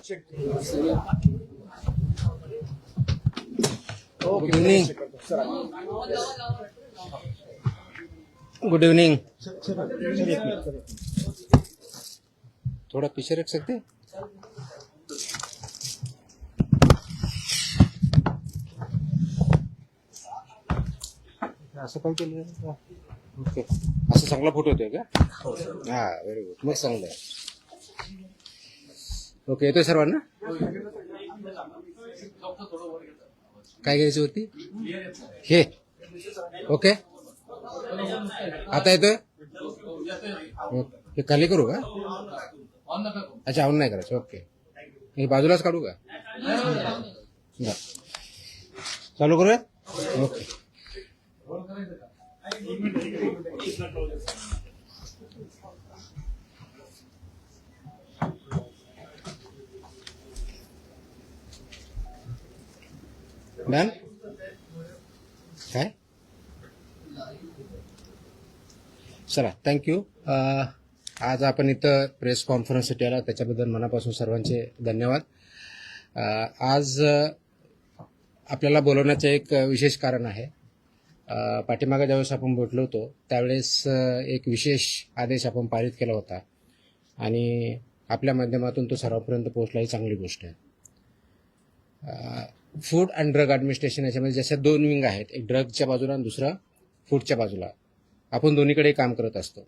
Good evening. Good evening. थोड़ा पीछे रख सकते हैं? असं काय केलं? ओके, असं चांगला फोटो होतोय का? हा, व्हेरी गुड, मग चांगलं आहे. ओके, येतोय सर्वांना? काय घ्यायचं होती? हे ओके, आता येतोय? हे खाली करू का? अच्छा, ऑन नाही करायचं. ओके, हे बाजूलाच काढू का? चालू करूया. ओके. डन. काय? चला, थँक्यू. आज आपण इथं प्रेस कॉन्फरन्ससाठी आला, त्याच्याबद्दल मनापासून सर्वांचे धन्यवाद. आज आपल्याला बोलवण्याचं एक विशेष कारण आहे. पाठीमागे ज्यावेळेस आपण भेटलो होतो त्यावेळेस एक विशेष आदेश आपण पारित केला होता आणि आपल्या माध्यमातून तो सर्वांपर्यंत पोहोचला, ही चांगली गोष्ट आहे. फूड अँड ड्रग ॲडमिनिस्ट्रेशन याच्यामध्ये जशा दोन विंग आहेत, एक ड्रगच्या बाजूला आणि दुसरा फूडच्या बाजूला. आपण दोन्हीकडे काम करत असतो.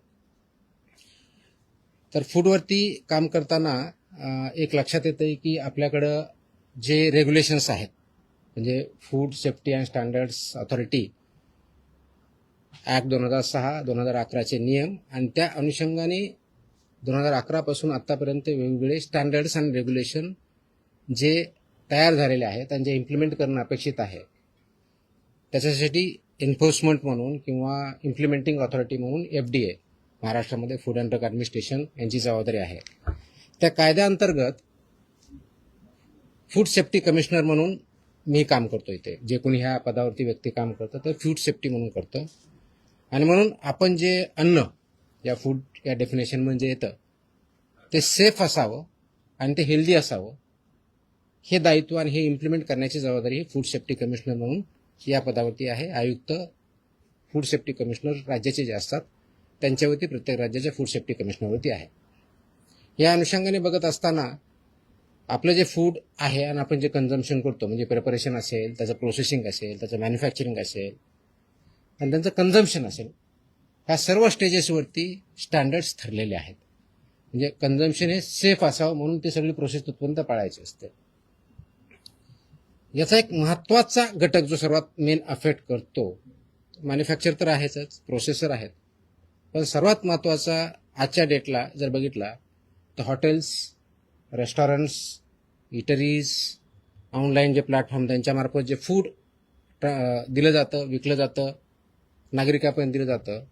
तर फूडवरती काम करताना एक लक्षात येतं की आपल्याकडं जे रेग्युलेशन्स आहेत, म्हणजे food safety and standards authority act 2006, 2011चे नियम आणि त्या अनुषंगाने 2011 पासून आत्तापर्यंत वेगवेगळे स्टँडर्ड्स आणि रेग्युलेशन जे तयार झालेले आहेत आणि जे इम्प्लिमेंट करणं अपेक्षित आहे, त्याच्यासाठी एन्फोर्समेंट म्हणून किंवा इम्प्लिमेंटिंग ऑथॉरिटी म्हणून FDA, महाराष्ट्रामध्ये फूड अँड ड्रग ॲडमिनिस्ट्रेशन यांची जबाबदारी आहे. त्या कायद्याअंतर्गत फूड सेफ्टी कमिशनर म्हणून मी काम करतो इथे. जे कोणी ह्या पदावरती व्यक्ती काम करतं तर फूड सेफ्टी म्हणून करतं. आणि म्हणून आपण जे अन्न या फूड या डेफिनेशनमध्ये येतं ते सेफ असावं आणि ते हेल्दी असावं, हे दायित्व आणि हे इम्प्लिमेंट करण्याची जबाबदारी ही फूड सेफ्टी कमिशनर म्हणून या पदावरती आहे. आयुक्त फूड सेफ्टी कमिशनर राज्याचे जे असतात त्यांच्यावरती, प्रत्येक राज्याच्या फूड सेफ्टी कमिशनरवरती आहे. या अनुषंगाने बघत असताना आपलं जे फूड आहे आणि आपण जे कन्झम्पशन करतो, म्हणजे प्रिपरेशन असेल, त्याचं प्रोसेसिंग असेल, त्याचं मॅन्युफॅक्चरिंग असेल आणि त्यांचं कन्झम्पशन असेल, ह्या सर्व स्टेजेसवरती स्टँडर्ड्स ठरलेले आहेत. म्हणजे कन्झम्पशन हे सेफ असावं म्हणून ते सगळी प्रोसेस तत्पर्यंत पाळायची असते. याचा एक महत्त्वाचा घटक जो सर्वात मेन अफेक्ट करतो, मॅन्युफॅक्चर तर आहेच, प्रोसेसर आहेत, पण सर्वात महत्त्वाचा आजच्या डेटला जर बघितला तर हॉटेल्स, रेस्टॉरंट्स, इटरीज, ऑनलाईन जे प्लॅटफॉर्म त्यांच्यामार्फत जे फूड दिलं जातं, विकलं जातं, नागरिकांपर्यंत दिलं जातं,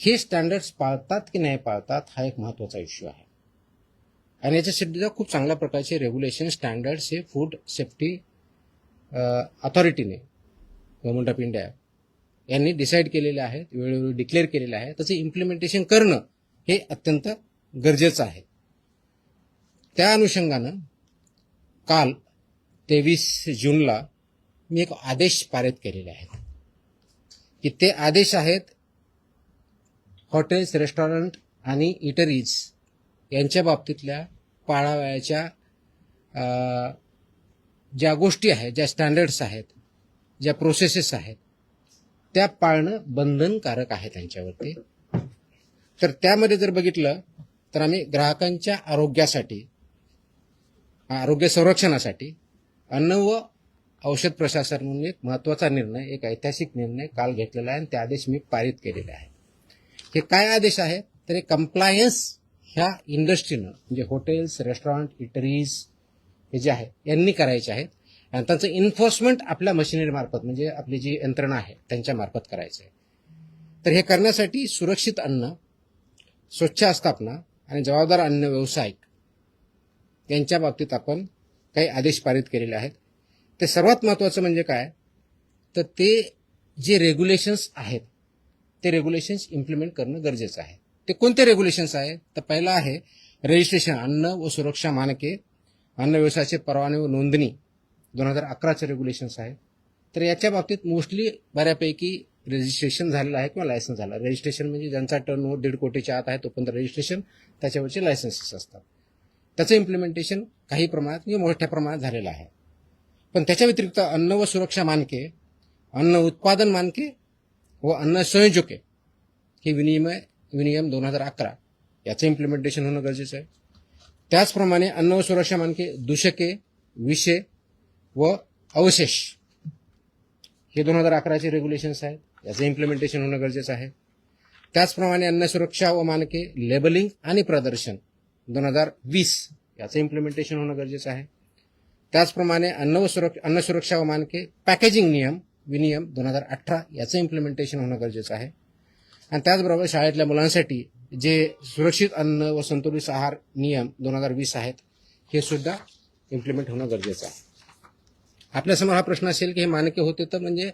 हे स्टँडर्ड्स पाळतात की नाही पाळतात हा एक महत्त्वाचा इश्यू आहे. आणि याच्यासाठी खूप चांगल्या प्रकारचे रेग्युलेशन स्टँडर्ड्स हे फूड सेफ्टी ऑथॉरिटीने, गव्हर्नमेंट ऑफ इंडिया यांनी डिसाईड केलेले आहेत, वेळोवेळी डिक्लेअर केलेले आहे. त्याचं इम्प्लिमेंटेशन करणं हे अत्यंत गरजेचं आहे. त्या अनुषंगानं काल 23 जूनला मी एक आदेश पारित केलेले आहेत की ते आदेश आहेत हॉटेल्स, रेस्टॉरंट आणि इटरीज यांच्या बाबतीतल्या पाळावयाच्या ज्या गोष्टी आहेत, ज्या स्टँडर्ड्स आहेत, ज्या प्रोसेसेस आहेत, त्या पाळणं बंधनकारक आहे त्यांच्यावरती. तर त्यामध्ये जर बघितलं तर आम्ही ग्राहकांच्या आरोग्यासाठी, आरोग्य संरक्षणासाठी अन्न व औषध प्रशासन म्हणून एक महत्त्वाचा निर्णय, एक ऐतिहासिक निर्णय काल घेतलेला आहे आणि ते आदेश मी पारित केलेले आहे. हे काय आदेश आहे तर कंप्लायन्स ह्या इंडस्ट्रीनं, म्हणजे हॉटेल्स, रेस्टॉरंट, इटरीज हे जे आहे यांनी करायचे आहेत आणि त्यांचं एन्फोर्समेंट आपल्या मशिनरीमार्फत, म्हणजे आपली जी यंत्रणा आहे त्यांच्यामार्फत करायचं आहे. तर हे करण्यासाठी सुरक्षित अन्न, स्वच्छ आस्थापना आणि जबाबदार अन्न व्यावसायिक यांच्या बाबतीत आपण काही आदेश पारित केलेले आहेत. ते सर्वात महत्त्वाचं म्हणजे काय तर ते जे रेग्युलेशन्स आहेत ते रेग्युलेशन्स इम्प्लिमेंट करणं गरजेचं आहे. ते कोणते रेग्युलेशन्स आहेत तर पहिला आहे रजिस्ट्रेशन, अन्न व सुरक्षा मानके अन्न व्यवसायाचे परवाने व नोंदणी 2011चे रेग्युलेशन्स आहेत. तर याच्या बाबतीत मोस्टली बऱ्यापैकी रजिस्ट्रेशन झालेलं आहे किंवा लायसन्स झालं. रजिस्ट्रेशन म्हणजे ज्यांचा टर्न 1.5 कोटीच्या आत आहे तोपर्यंत रजिस्ट्रेशन, त्याच्यावरचे लायसन्सेस असतात. त्याचं इम्प्लिमेंटेशन काही प्रमाणात किंवा मोठ्या प्रमाणात झालेलं आहे. पण त्याच्या व्यतिरिक्त अन्न व सुरक्षा मानके, अन्न उत्पादन मानके व अन्न संयोजके हे विनियम 2011 याचं इम्प्लिमेंटेशन होणं गरजेचं आहे. त्याचप्रमाणे अन्न व सुरक्षा मानके, दूषके, विषे व अवशेष हे 2011चे रेग्युलेशन्स आहेत, याचं इम्प्लिमेंटेशन होणं गरजेचं आहे. त्याचप्रमाणे अन्न सुरक्षा व मानके, लेबलिंग आणि प्रदर्शन 2020 याचं इम्प्लिमेंटेशन होणं गरजेचं आहे. त्याचप्रमाणे अन्न सुरक्षा व मानके, पॅकेजिंग विनियम 2018 याचं इम्प्लिमेंटेशन होणं गरजेचं आहे. आणि त्याचबरोबर शाळेतल्या मुलांसाठी जे सुरक्षित अन्न व संतुलित आहार नियम 2020 आहेत, हे सुद्धा इम्प्लिमेंट होणं गरजेचं आहे. आपल्यासमोर हा प्रश्न असेल की हे मानके होते तर म्हणजे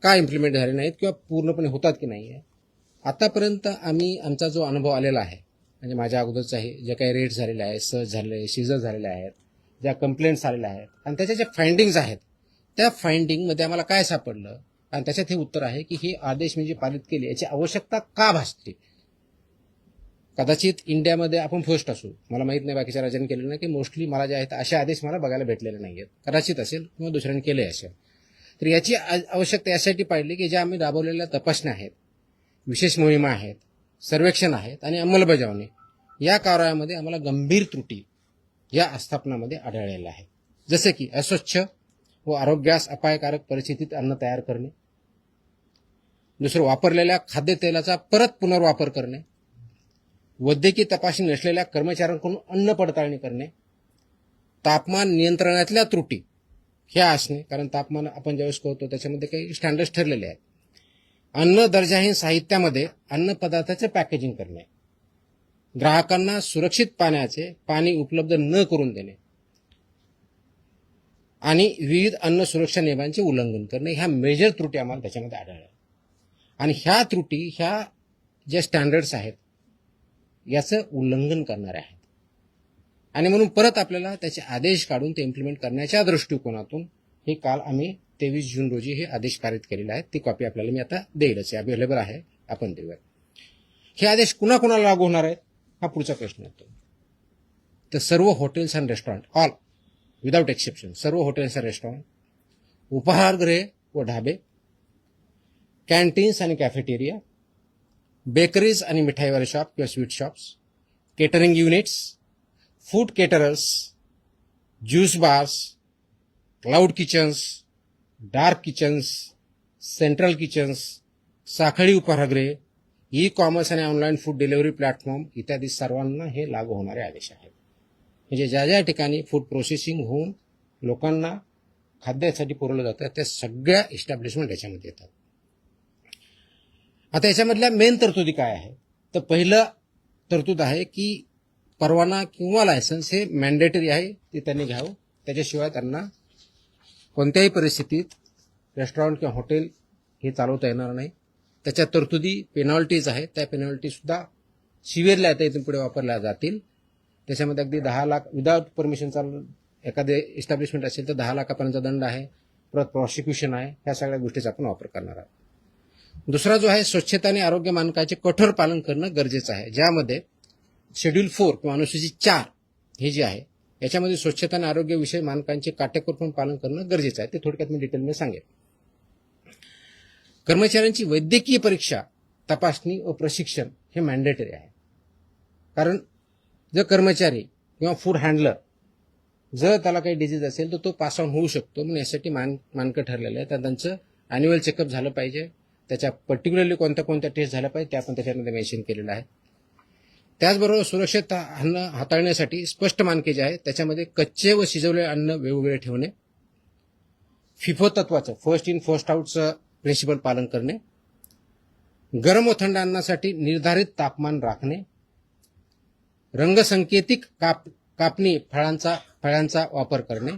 का इम्प्लिमेंट झाले नाहीत किंवा पूर्णपणे होतात की नाही आहे. आतापर्यंत आमचा जो अनुभव आलेला आहे, म्हणजे माझ्या अगोदरच आहे, जे काही रेट झालेले आहेत, सर्च झालेले आहे, सीजर झालेले आहेत, ज्या कंप्लेंट्स आलेल्या आहेत आणि त्याच्या ज्या फाइंडिंग्ज आहेत, त्या फाइंडिंगमध्ये आम्हाला काय सापडलं आणि त्याच्यात हे उत्तर आहे की हे आदेश म्हणजे पारित केले याची आवश्यकता का भासते. कदाचित इंडियामध्ये आपण फर्स्ट असू, मला माहीत नाही बाकीच्या राज्यांनी केलेलं नाही, की मोस्टली मला जे आहेत असे आदेश मला बघायला भेटलेले नाही आहेत. कदाचित असेल किंवा दुसऱ्यांनी केले असेल. तर याची आवश्यकता यासाठी पाहिली की ज्या आम्ही राबवलेल्या तपासण्या आहेत, विशेष मोहिमा आहेत, सर्वेक्षण आहेत आणि अंमलबजावणी या कार्यामध्ये आम्हाला गंभीर त्रुटी या आस्थापनामध्ये आढळलेल्या आहेत. जसे की अस्वच्छ व आरोग्यास अपायकारक परिस्थितीत अन्न तयार करणे, दुसरं वापरलेल्या खाद्यतेलाचा परत पुनर्वापर करणे, वैद्यकीय तपासणी नसलेल्या कर्मचाऱ्यांकडून अन्न पडताळणी करणे, तापमान नियंत्रणातल्या त्रुटी ह्या असणे, कारण तापमान आपण ज्यावेळेस करतो त्याच्यामध्ये काही स्टँडर्ड्स ठरलेले आहेत. अन्न दर्जाहीन साहित्यामध्ये अन्न पदार्थाचे पॅकेजिंग करणे, ग्राहकांना सुरक्षित पाणी उपलब्ध न करून देणे आणि विविध अन्न सुरक्षा नियमांचे उल्लंघन करणे, ह्या मेजर त्रुटी आम्हाला त्याच्यामध्ये आढळल्या. आणि ह्या त्रुटी ह्या ज्या स्टँडर्ड्स आहेत याचं उल्लंघन करणारे आहेत. आणि म्हणून परत आपल्याला त्याचे आदेश काढून ते इम्प्लिमेंट करण्याच्या दृष्टिकोनातून हे काल आम्ही 23 जून रोजी हे आदेश पारित केलेले आहेत. ती कॉपी आपल्याला मी आता देईलच, अवेलेबल आहे, आपण देऊया. हे आदेश कुणाकुणाला लागू होणार आहेत हा पुढचा प्रश्न येतो. तर सर्व hotels and restaurant, all without exception, सर्व हॉटेल्स अँड रेस्टॉरंट, उपाहारगृहे व ढाबे, कॅन्टीन्स आणि कॅफेटेरिया, बेकरीज आणि मिठाईवाले शॉप किंवा sweet shops, catering units, food caterers, juice bars, cloud kitchens, dark kitchens, central kitchens, साखळी उपाहारगृहे, ई कॉमर्स आणि ऑनलाईन फूड डिलिव्हरी प्लॅटफॉर्म इत्यादी सर्वांना हे लागू होणारे आदेश आहेत. म्हणजे ज्या ज्या ठिकाणी फूड प्रोसेसिंग होऊन लोकांना खाद्यासाठी पुरवलं जातं त्या सगळ्या इस्टॅब्लिशमेंट याच्यामध्ये येतात. आता याच्यामधल्या मेन तरतुदी काय आहे, तर पहिलं तरतूद आहे की परवाना किंवा लायसन्स हे मॅन्डेटरी आहे, ते त्यांनी घ्यावं. त्याच्याशिवाय त्यांना कोणत्याही परिस्थितीत रेस्टॉरंट किंवा हॉटेल हे चालवता येणार नाही. त्याच्या तरतुदी पेनॉल्टीज आहेत, त्या पेनॉल्टीसुद्धा सिव्हिअरली आता इथून पुढे वापरल्या जातील. त्याच्यामध्ये अगदी 10 लाख विदाउट परमिशन चालू एखादे इस्टॅब्लिशमेंट असेल तर 10 लाखापर्यंत दंड आहे, परत प्रॉसिक्युशन आहे. ह्या सगळ्या गोष्टीचा आपण वापर करणार आहोत. दुसरा जो आहे स्वच्छता आणि आरोग्य मानकाचे कठोर पालन करणं गरजेचं आहे, ज्यामध्ये शेड्यूल 4 किंवा अनुसूची 4 हे जे आहे याच्यामध्ये स्वच्छता आणि आरोग्य विषय मानकांचे काटेकोरपणे पालन करणं गरजेचं आहे. ते थोडक्यात मी डिटेलमध्ये सांगेन. कर्मचाऱ्यांची वैद्यकीय परीक्षा, तपासणी व प्रशिक्षण हे मॅन्डेटरी आहे. कारण जर कर्मचारी किंवा फूड हँडलर जर त्याला काही डिजीज असेल तर तो पास ऑन होऊ शकतो. म्हणून यासाठी मानकं ठरलेलं आहे. तर त्यांचं ॲन्युअल चेकअप झालं पाहिजे, त्याच्या पर्टिक्युलरली कोणत्या कोणत्या टेस्ट झाल्या पाहिजे ते आपण त्याच्यामध्ये मेन्शन केलेलं आहे. त्याचबरोबर सुरक्षित अन्न हाताळण्यासाठी स्पष्ट मानके जे आहेत त्याच्यामध्ये कच्चे व शिजवलेले अन्न वेगवेगळे ठेवणे, फिफो तत्वाचं फर्स्ट इन फर्स्ट आउटचं प्रिन्सिपल पालन करणे, गरम व थंड अन्नासाठी निर्धारित तापमान राखणे, रंगसंकेतिक कापणी फळांचा वापर करणे,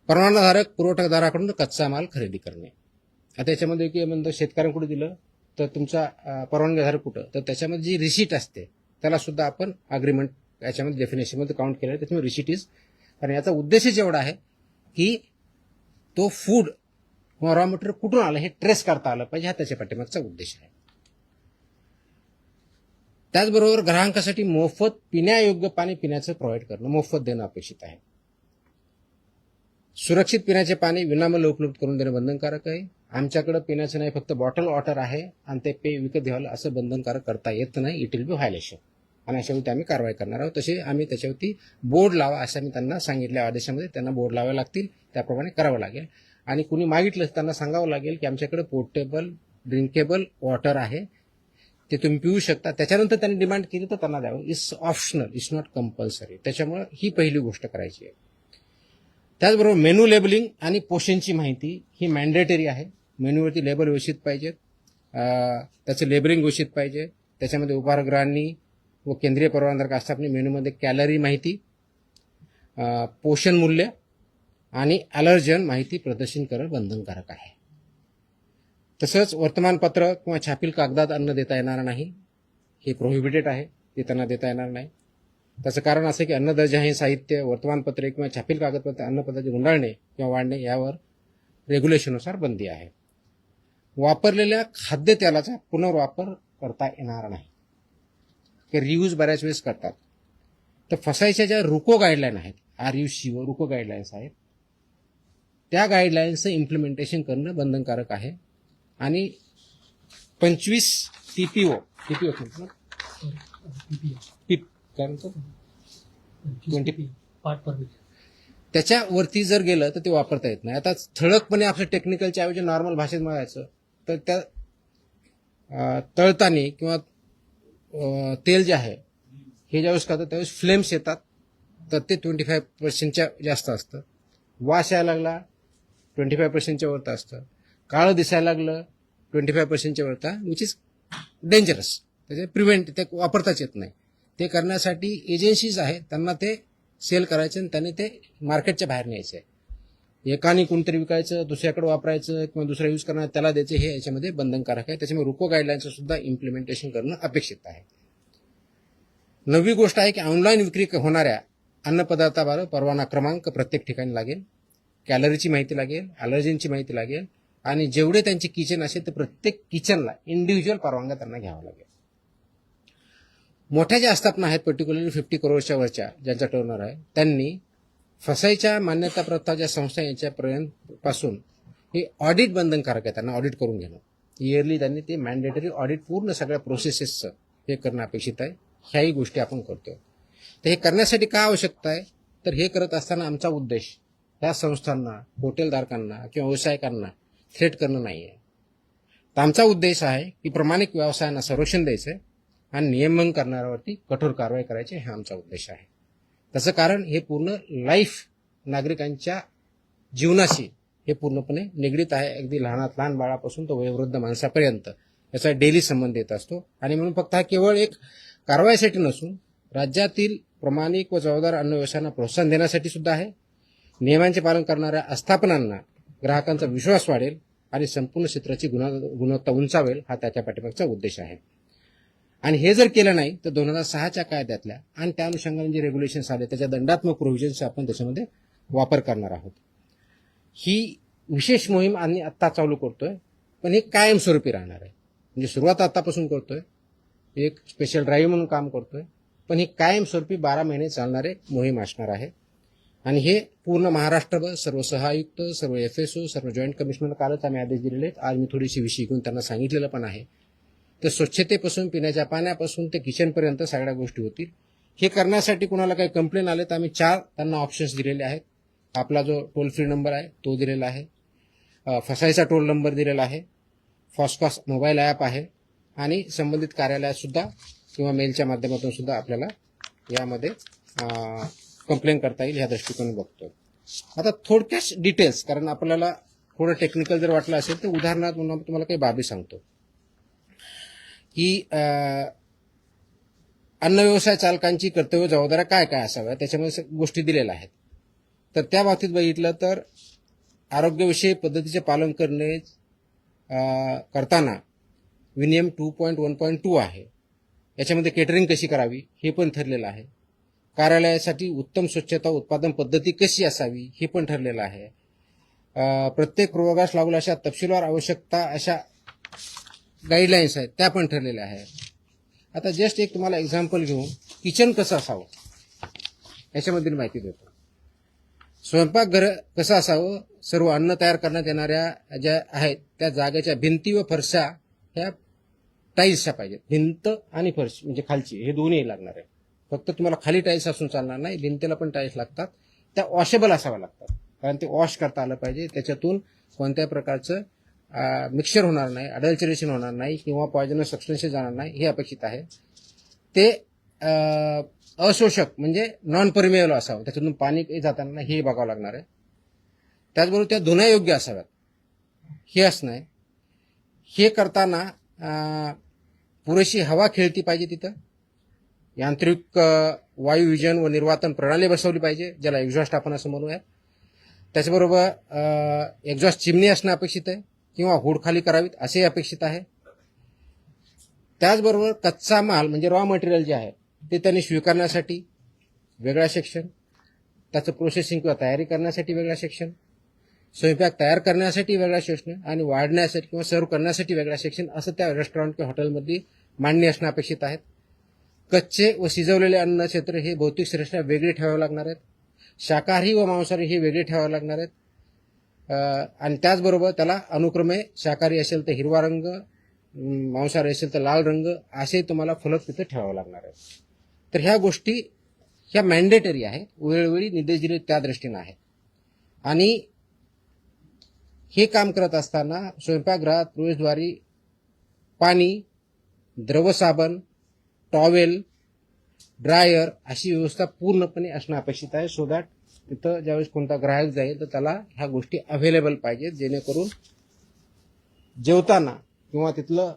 परवानाधारक पुरवठादाराकडून कच्चा माल खरेदी करणे. आता याच्यामध्ये की म्हणतो शेतकऱ्यांकडे दिलं तर तुमचा परवानगीधारक कुठं, तर त्याच्यामध्ये जी रिसीट असते त्याला सुद्धा आपण अग्रीमेंट याच्यामध्ये डेफिनेशनमध्ये काउंट केलं आहे, त्याच्यामुळे रिसिट इज. कारण याचा उद्देशच एवढा आहे की तो फूड किंवा रॉ मटेरियल कुठून आलं हे ट्रेस करता आलं पाहिजे, हा त्याच्या पाठीमागचा उद्देश आहे. त्याचबरोबर ग्राहकांसाठी मोफत पिण्यायोग्य पाणी पिण्याचं प्रोव्हाइड करणं, मोफत देणं अपेक्षित आहे. सुरक्षित पिण्याचे पाणी विनामूल्य उपलब्ध करून देणं बंधनकारक आहे. आमच्याकडे पिण्याचं नाही, फक्त बॉटल वॉटर आहे आणि ते पे विकत घ्यावं असं बंधनकारक करता येत नाही. इट विल बी व्हायलेशन आणि अशावरती आम्ही कारवाई करणार आहोत. तसे आम्ही त्याच्यावरती बोर्ड लावा असं मी त्यांना सांगितल्या आदेशामध्ये. त्यांना बोर्ड लावावे लागतील, त्याप्रमाणे करावं लागेल. आणि कुणी मागितलं त्यांना सांगावं लागेल की आमच्याकडे पोर्टेबल ड्रिंकेबल वॉटर आहे, ते तुम्ही पिऊ शकता. त्याच्यानंतर त्यांनी डिमांड केली तर त्यांना द्यावं. It's optional, it's not compulsory. त्याच्यामुळे ही पहिली गोष्ट करायची आहे. त्याचबरोबर मेनू लेबलिंग आणि पोषणची माहिती ही मॅन्डेटरी आहे. मेन्यूवरती लेबल व्यवस्थित पाहिजेत, त्याचं लेबलिंग व्यवस्थित पाहिजे. त्याच्यामध्ये उपाहारगृहांनी व केंद्रीय परवानधारक आस्थापने मेनूमध्ये कॅलरी माहिती, पोषण मूल्य आणि ॲलर्जन माहिती प्रदर्शित करणं बंधनकारक आहे. तसंच वर्तमानपत्र किंवा छापील कागदात अन्न देता येणार नाही, हे प्रोहिबिटेड आहे, ते त्यांना देता येणार नाही. त्याचं कारण असं की अन्नदर्जा हे साहित्य, वर्तमानपत्रे किंवा छापील कागदपत्र अन्नपदार्थ गुंडाळणे किंवा वाढणे यावर रेग्युलेशननुसार बंदी आहे. वापरलेल्या खाद्यतेलाचा पुनर्वापर करता येणार नाही, की रियूज बऱ्याच वेळेस करतात. तर फसायच्या ज्या रुको गाईडलाईन आहेत, RUC व रुको गाईडलाईन्स आहेत, त्या गाईडलाईन्सचं इम्प्लिमेंटेशन करणं बंधनकारक आहे. आणि 25 TPO त्याच्यावरती जर गेलं तर ते वापरता येत नाही. आता ठळकपणे आपलं टेक्निकलच्या ऐवजी नॉर्मल भाषेत म्हणायचं तर त्या तळताना किंवा तेल जे आहे हे ज्यावेळेस करतात त्यावेळेस फ्लेम्स येतात, तर ते 25% जास्त असतं. वास यायला लागला 25% वरता असतं. काळं दिसायला लागलं 25% वरता, विच इज डेंजरस. त्याचे प्रिव्हेंट ते वापरताच येत नाही. ते करण्यासाठी एजन्सीज आहेत, त्यांना ते सेल करायचे आणि त्यांनी ते मार्केटच्या बाहेर न्यायचे. एकाने कोणतरी विकायचं, दुसऱ्याकडे वापरायचं किंवा दुसरा यूज करणार त्याला द्यायचे, हे याच्यामध्ये बंधनकारक आहे. त्याच्यामुळे रुको गाईडलाईनचं सुद्धा इम्प्लिमेंटेशन करणं अपेक्षित आहे. नवी गोष्ट आहे की ऑनलाईन विक्री होणाऱ्या अन्नपदार्थाबाबत परवाना क्रमांक प्रत्येक ठिकाणी लागेल, कॅलरीची माहिती लागेल, ॲलर्जींची माहिती लागेल आणि जेवढे त्यांचे किचन असेल तर प्रत्येक किचनला इंडिव्हिज्युअल परवानग्या त्यांना घ्यावा लागेल. मोठ्या ज्या आस्थापना आहेत, पर्टिक्युलरली 50 करोडच्या वरच्या ज्यांचा टर्नर आहे, त्यांनी फसाईच्या मान्यताप्राप्त ज्या संस्था यांच्यापर्यंत पासून हे ऑडिट बंधनकारक आहे, त्यांना ऑडिट करून घेणं. इयरली त्यांनी ते मॅन्डेटरी ऑडिट पूर्ण सगळ्या प्रोसेसेसचं हे करणं अपेक्षित आहे. ह्याही गोष्टी आपण करतोय. तर हे करण्यासाठी काय आवश्यकता आहे, तर हे करत असताना आमचा उद्देश ह्या संस्थांना, हॉटेलधारकांना किंवा व्यावसायिकांना थ्रेट करणं नाही आहे. तर आमचा उद्देश आहे की प्रामाणिक व्यवसायांना संरक्षण द्यायचं आहे आणि नियमन करणाऱ्यावरती कठोर कारवाई करायची, हा आमचा उद्देश आहे. त्याचं कारण हे पूर्ण लाईफ नागरिकांच्या जीवनाशी हे पूर्णपणे निगडीत आहे. अगदी लहानात लहान बाळापासून तो वयोवृद्ध माणसापर्यंत याचा डेली संबंध येत असतो. आणि म्हणून फक्त हा केवळ एक कारवाईसाठी नसून राज्यातील प्रामाणिक व जबाबदार अन्न व्यवसायांना प्रोत्साहन देण्यासाठी सुद्धा आहे. नियमांचे पालन करणाऱ्या आस्थापनांना ग्राहकांचा विश्वास वाढेल आणि संपूर्ण क्षेत्राची गुणवत्ता उंचावेल, हा त्याच्या पाठीमागचा उद्देश आहे. आणि हे जर केलं नाही तर 2006च्या कायद्यातल्या आणि त्या अनुषंगाने जे रेग्युलेशन्स आले त्याच्या दंडात्मक प्रोव्हिजन्सचा आपण त्याच्यामध्ये वापर करणार आहोत. ही विशेष मोहीम आम्ही आत्ता चालू करतोय, पण हे कायमस्वरूपी राहणार आहे. म्हणजे सुरुवात आतापासून करतोय, एक स्पेशल ड्राईव्ह म्हणून काम करतोय, पण ही कायमस्वरूपी 12 महिने चालणारे मोहीम असणार आहे. आणि हे पूर्ण महाराष्ट्रभर सर्व सहायुक्त, सर्व FSO, सर्व जॉईंट कमिशनर कालच आम्ही आदेश दिलेले आहेत. आज मी थोडीशी विषय घेऊन त्यांना सांगितलेलं पण आहे. तर स्वच्छतेपासून, पिण्याच्या पाण्यापासून ते किचनपर्यंत सगळ्या गोष्टी होतील. हे करण्यासाठी कुणाला काही कंप्लेन आले तर आम्ही 4 त्यांना ऑप्शन्स दिलेले आहेत. आपला जो टोल फ्री नंबर आहे तो दिलेला आहे, फसाईचा टोल नंबर दिलेला आहे, फॉस्कॉस मोबाईल ॲप आहे आणि संबंधित कार्यालयात सुद्धा किंवा मेलच्या माध्यमातून सुद्धा आपल्याला यामध्ये कंप्लेन करता येईल, ह्या दृष्टिकोन बघतोय. आता थोडक्यात डिटेल्स, कारण आपल्याला थोडं टेक्निकल जर वाटलं असेल तर उदाहरणार्थ म्हणून तुम्हाला काही बाबी सांगतो की अन्न व्यवसाय चालकांची कर्तव्य जबाबदाऱ्या काय काय असाव्या, त्याच्यामध्ये गोष्टी दिलेल्या आहेत. तर त्या बाबतीत बघितलं तर आरोग्यविषयी पद्धतीचे पालन करणे करताना विनियम 2.1.2 आहे. याच्यामध्ये केटरिंग कशी करावी हे पण ठरलेलं आहे. कार्यालयासाठी उत्तम स्वच्छता उत्पादन पद्धती कशी असावी हे पण ठरलेलं आहे. प्रत्येक पूर्वाभास लागू अशा तपशीलवार आवश्यकता अशा गाईडलाईन्स आहेत त्या पण ठरलेल्या आहेत. आता जस्ट एक तुम्हाला एक्झाम्पल घेऊन किचन कसं असावं याच्यामधील माहिती देतो. स्वयंपाकघर कसं असावं, सर्व अन्न तयार करण्यात येणाऱ्या ज्या आहेत त्या जागेच्या भिंती व फरशा ह्या टाईल्सच्या पाहिजेत. भिंत आणि फरशी म्हणजे खालची हे दोन्ही लागणार आहे. फक्त तुम्हाला खाली टाईल्स असून चालणार नाही, भिंतीला पण टाईल्स लागतात. त्या वॉशेबल असाव्या लागतात, कारण ते वॉश करता आलं पाहिजे. त्याच्यातून कोणत्याही प्रकारचं मिक्सचर होणार नाही, अडल्चरेशन होणार नाही किंवा पॉयझनस सबस्टन्सेस जाणार नाही हे अपेक्षित आहे. ते अशोषक म्हणजे नॉन परमिएबल असावं, त्याच्यातून पाणी जाताना हे बघावं लागणार आहे. त्याचबरोबर त्या धुण्यायोग्य असाव्यात हे असणं आहे. हे करताना पुरेशी हवा खेळती पाहिजे तिथं. यांत्रिक वायू विजन व निर्वातन प्रणाली बसवली पाहिजे, ज्याला एक्झॉस्ट आपण असं म्हणूयात. त्याचबरोबर एक्झॉस्ट चिमणी असणं अपेक्षित आहे किंवा हुड खाली करावीत असे अपेक्षित आहे. त्याचबरोबर कच्चा माल म्हणजे रॉ मटेरियल जे आहे ते त्यांनी स्वीकारण्यासाठी वेगळा सेक्शन, त्याचं प्रोसेसिंग किंवा तयारी करण्यासाठी वेगळा सेक्शन, स्वयंपाक तयार करण्यासाठी वेगळा सेक्शन आणि वाढण्यासाठी किंवा सर्व करण्यासाठी वेगळा सेक्शन असं त्या रेस्टॉरंट किंवा हॉटेलमध्ये मांडणी असणं अपेक्षित आहेत. कच्चे व शिजवलेले अन्न क्षेत्र हे भौतिक श्रेष्ठता वेगळे ठेवावे लागणार आहेत. शाकाहारी व मांसाहारी हे वेगळे ठेवावे लागणार आहेत. आणि त्याचबरोबर त्याला अनुक्रमे शाकाहारी असेल तर हिरवा रंग, मांसाहारी असेल तर लाल रंग असे तुम्हाला फलक तिथे ठेवावे लागणार आहेत. तर ह्या गोष्टी ह्या मॅन्डेटरी आहेत, वेळोवेळी निर्देश दिले त्या दृष्टीनं आहेत. आणि हे काम करत असताना स्वयंपाकगृहात प्रवेशद्वारी पाणी, द्रव साबण, टॉवेल, ड्रायर अशी व्यवस्था पूर्णपणे असणं अपेक्षित आहे. सो दॅट तिथं ज्यावेळेस कोणता ग्राहक जाईल तर त्याला ह्या गोष्टी अवेलेबल पाहिजेत, जेणेकरून जेवताना किंवा तिथलं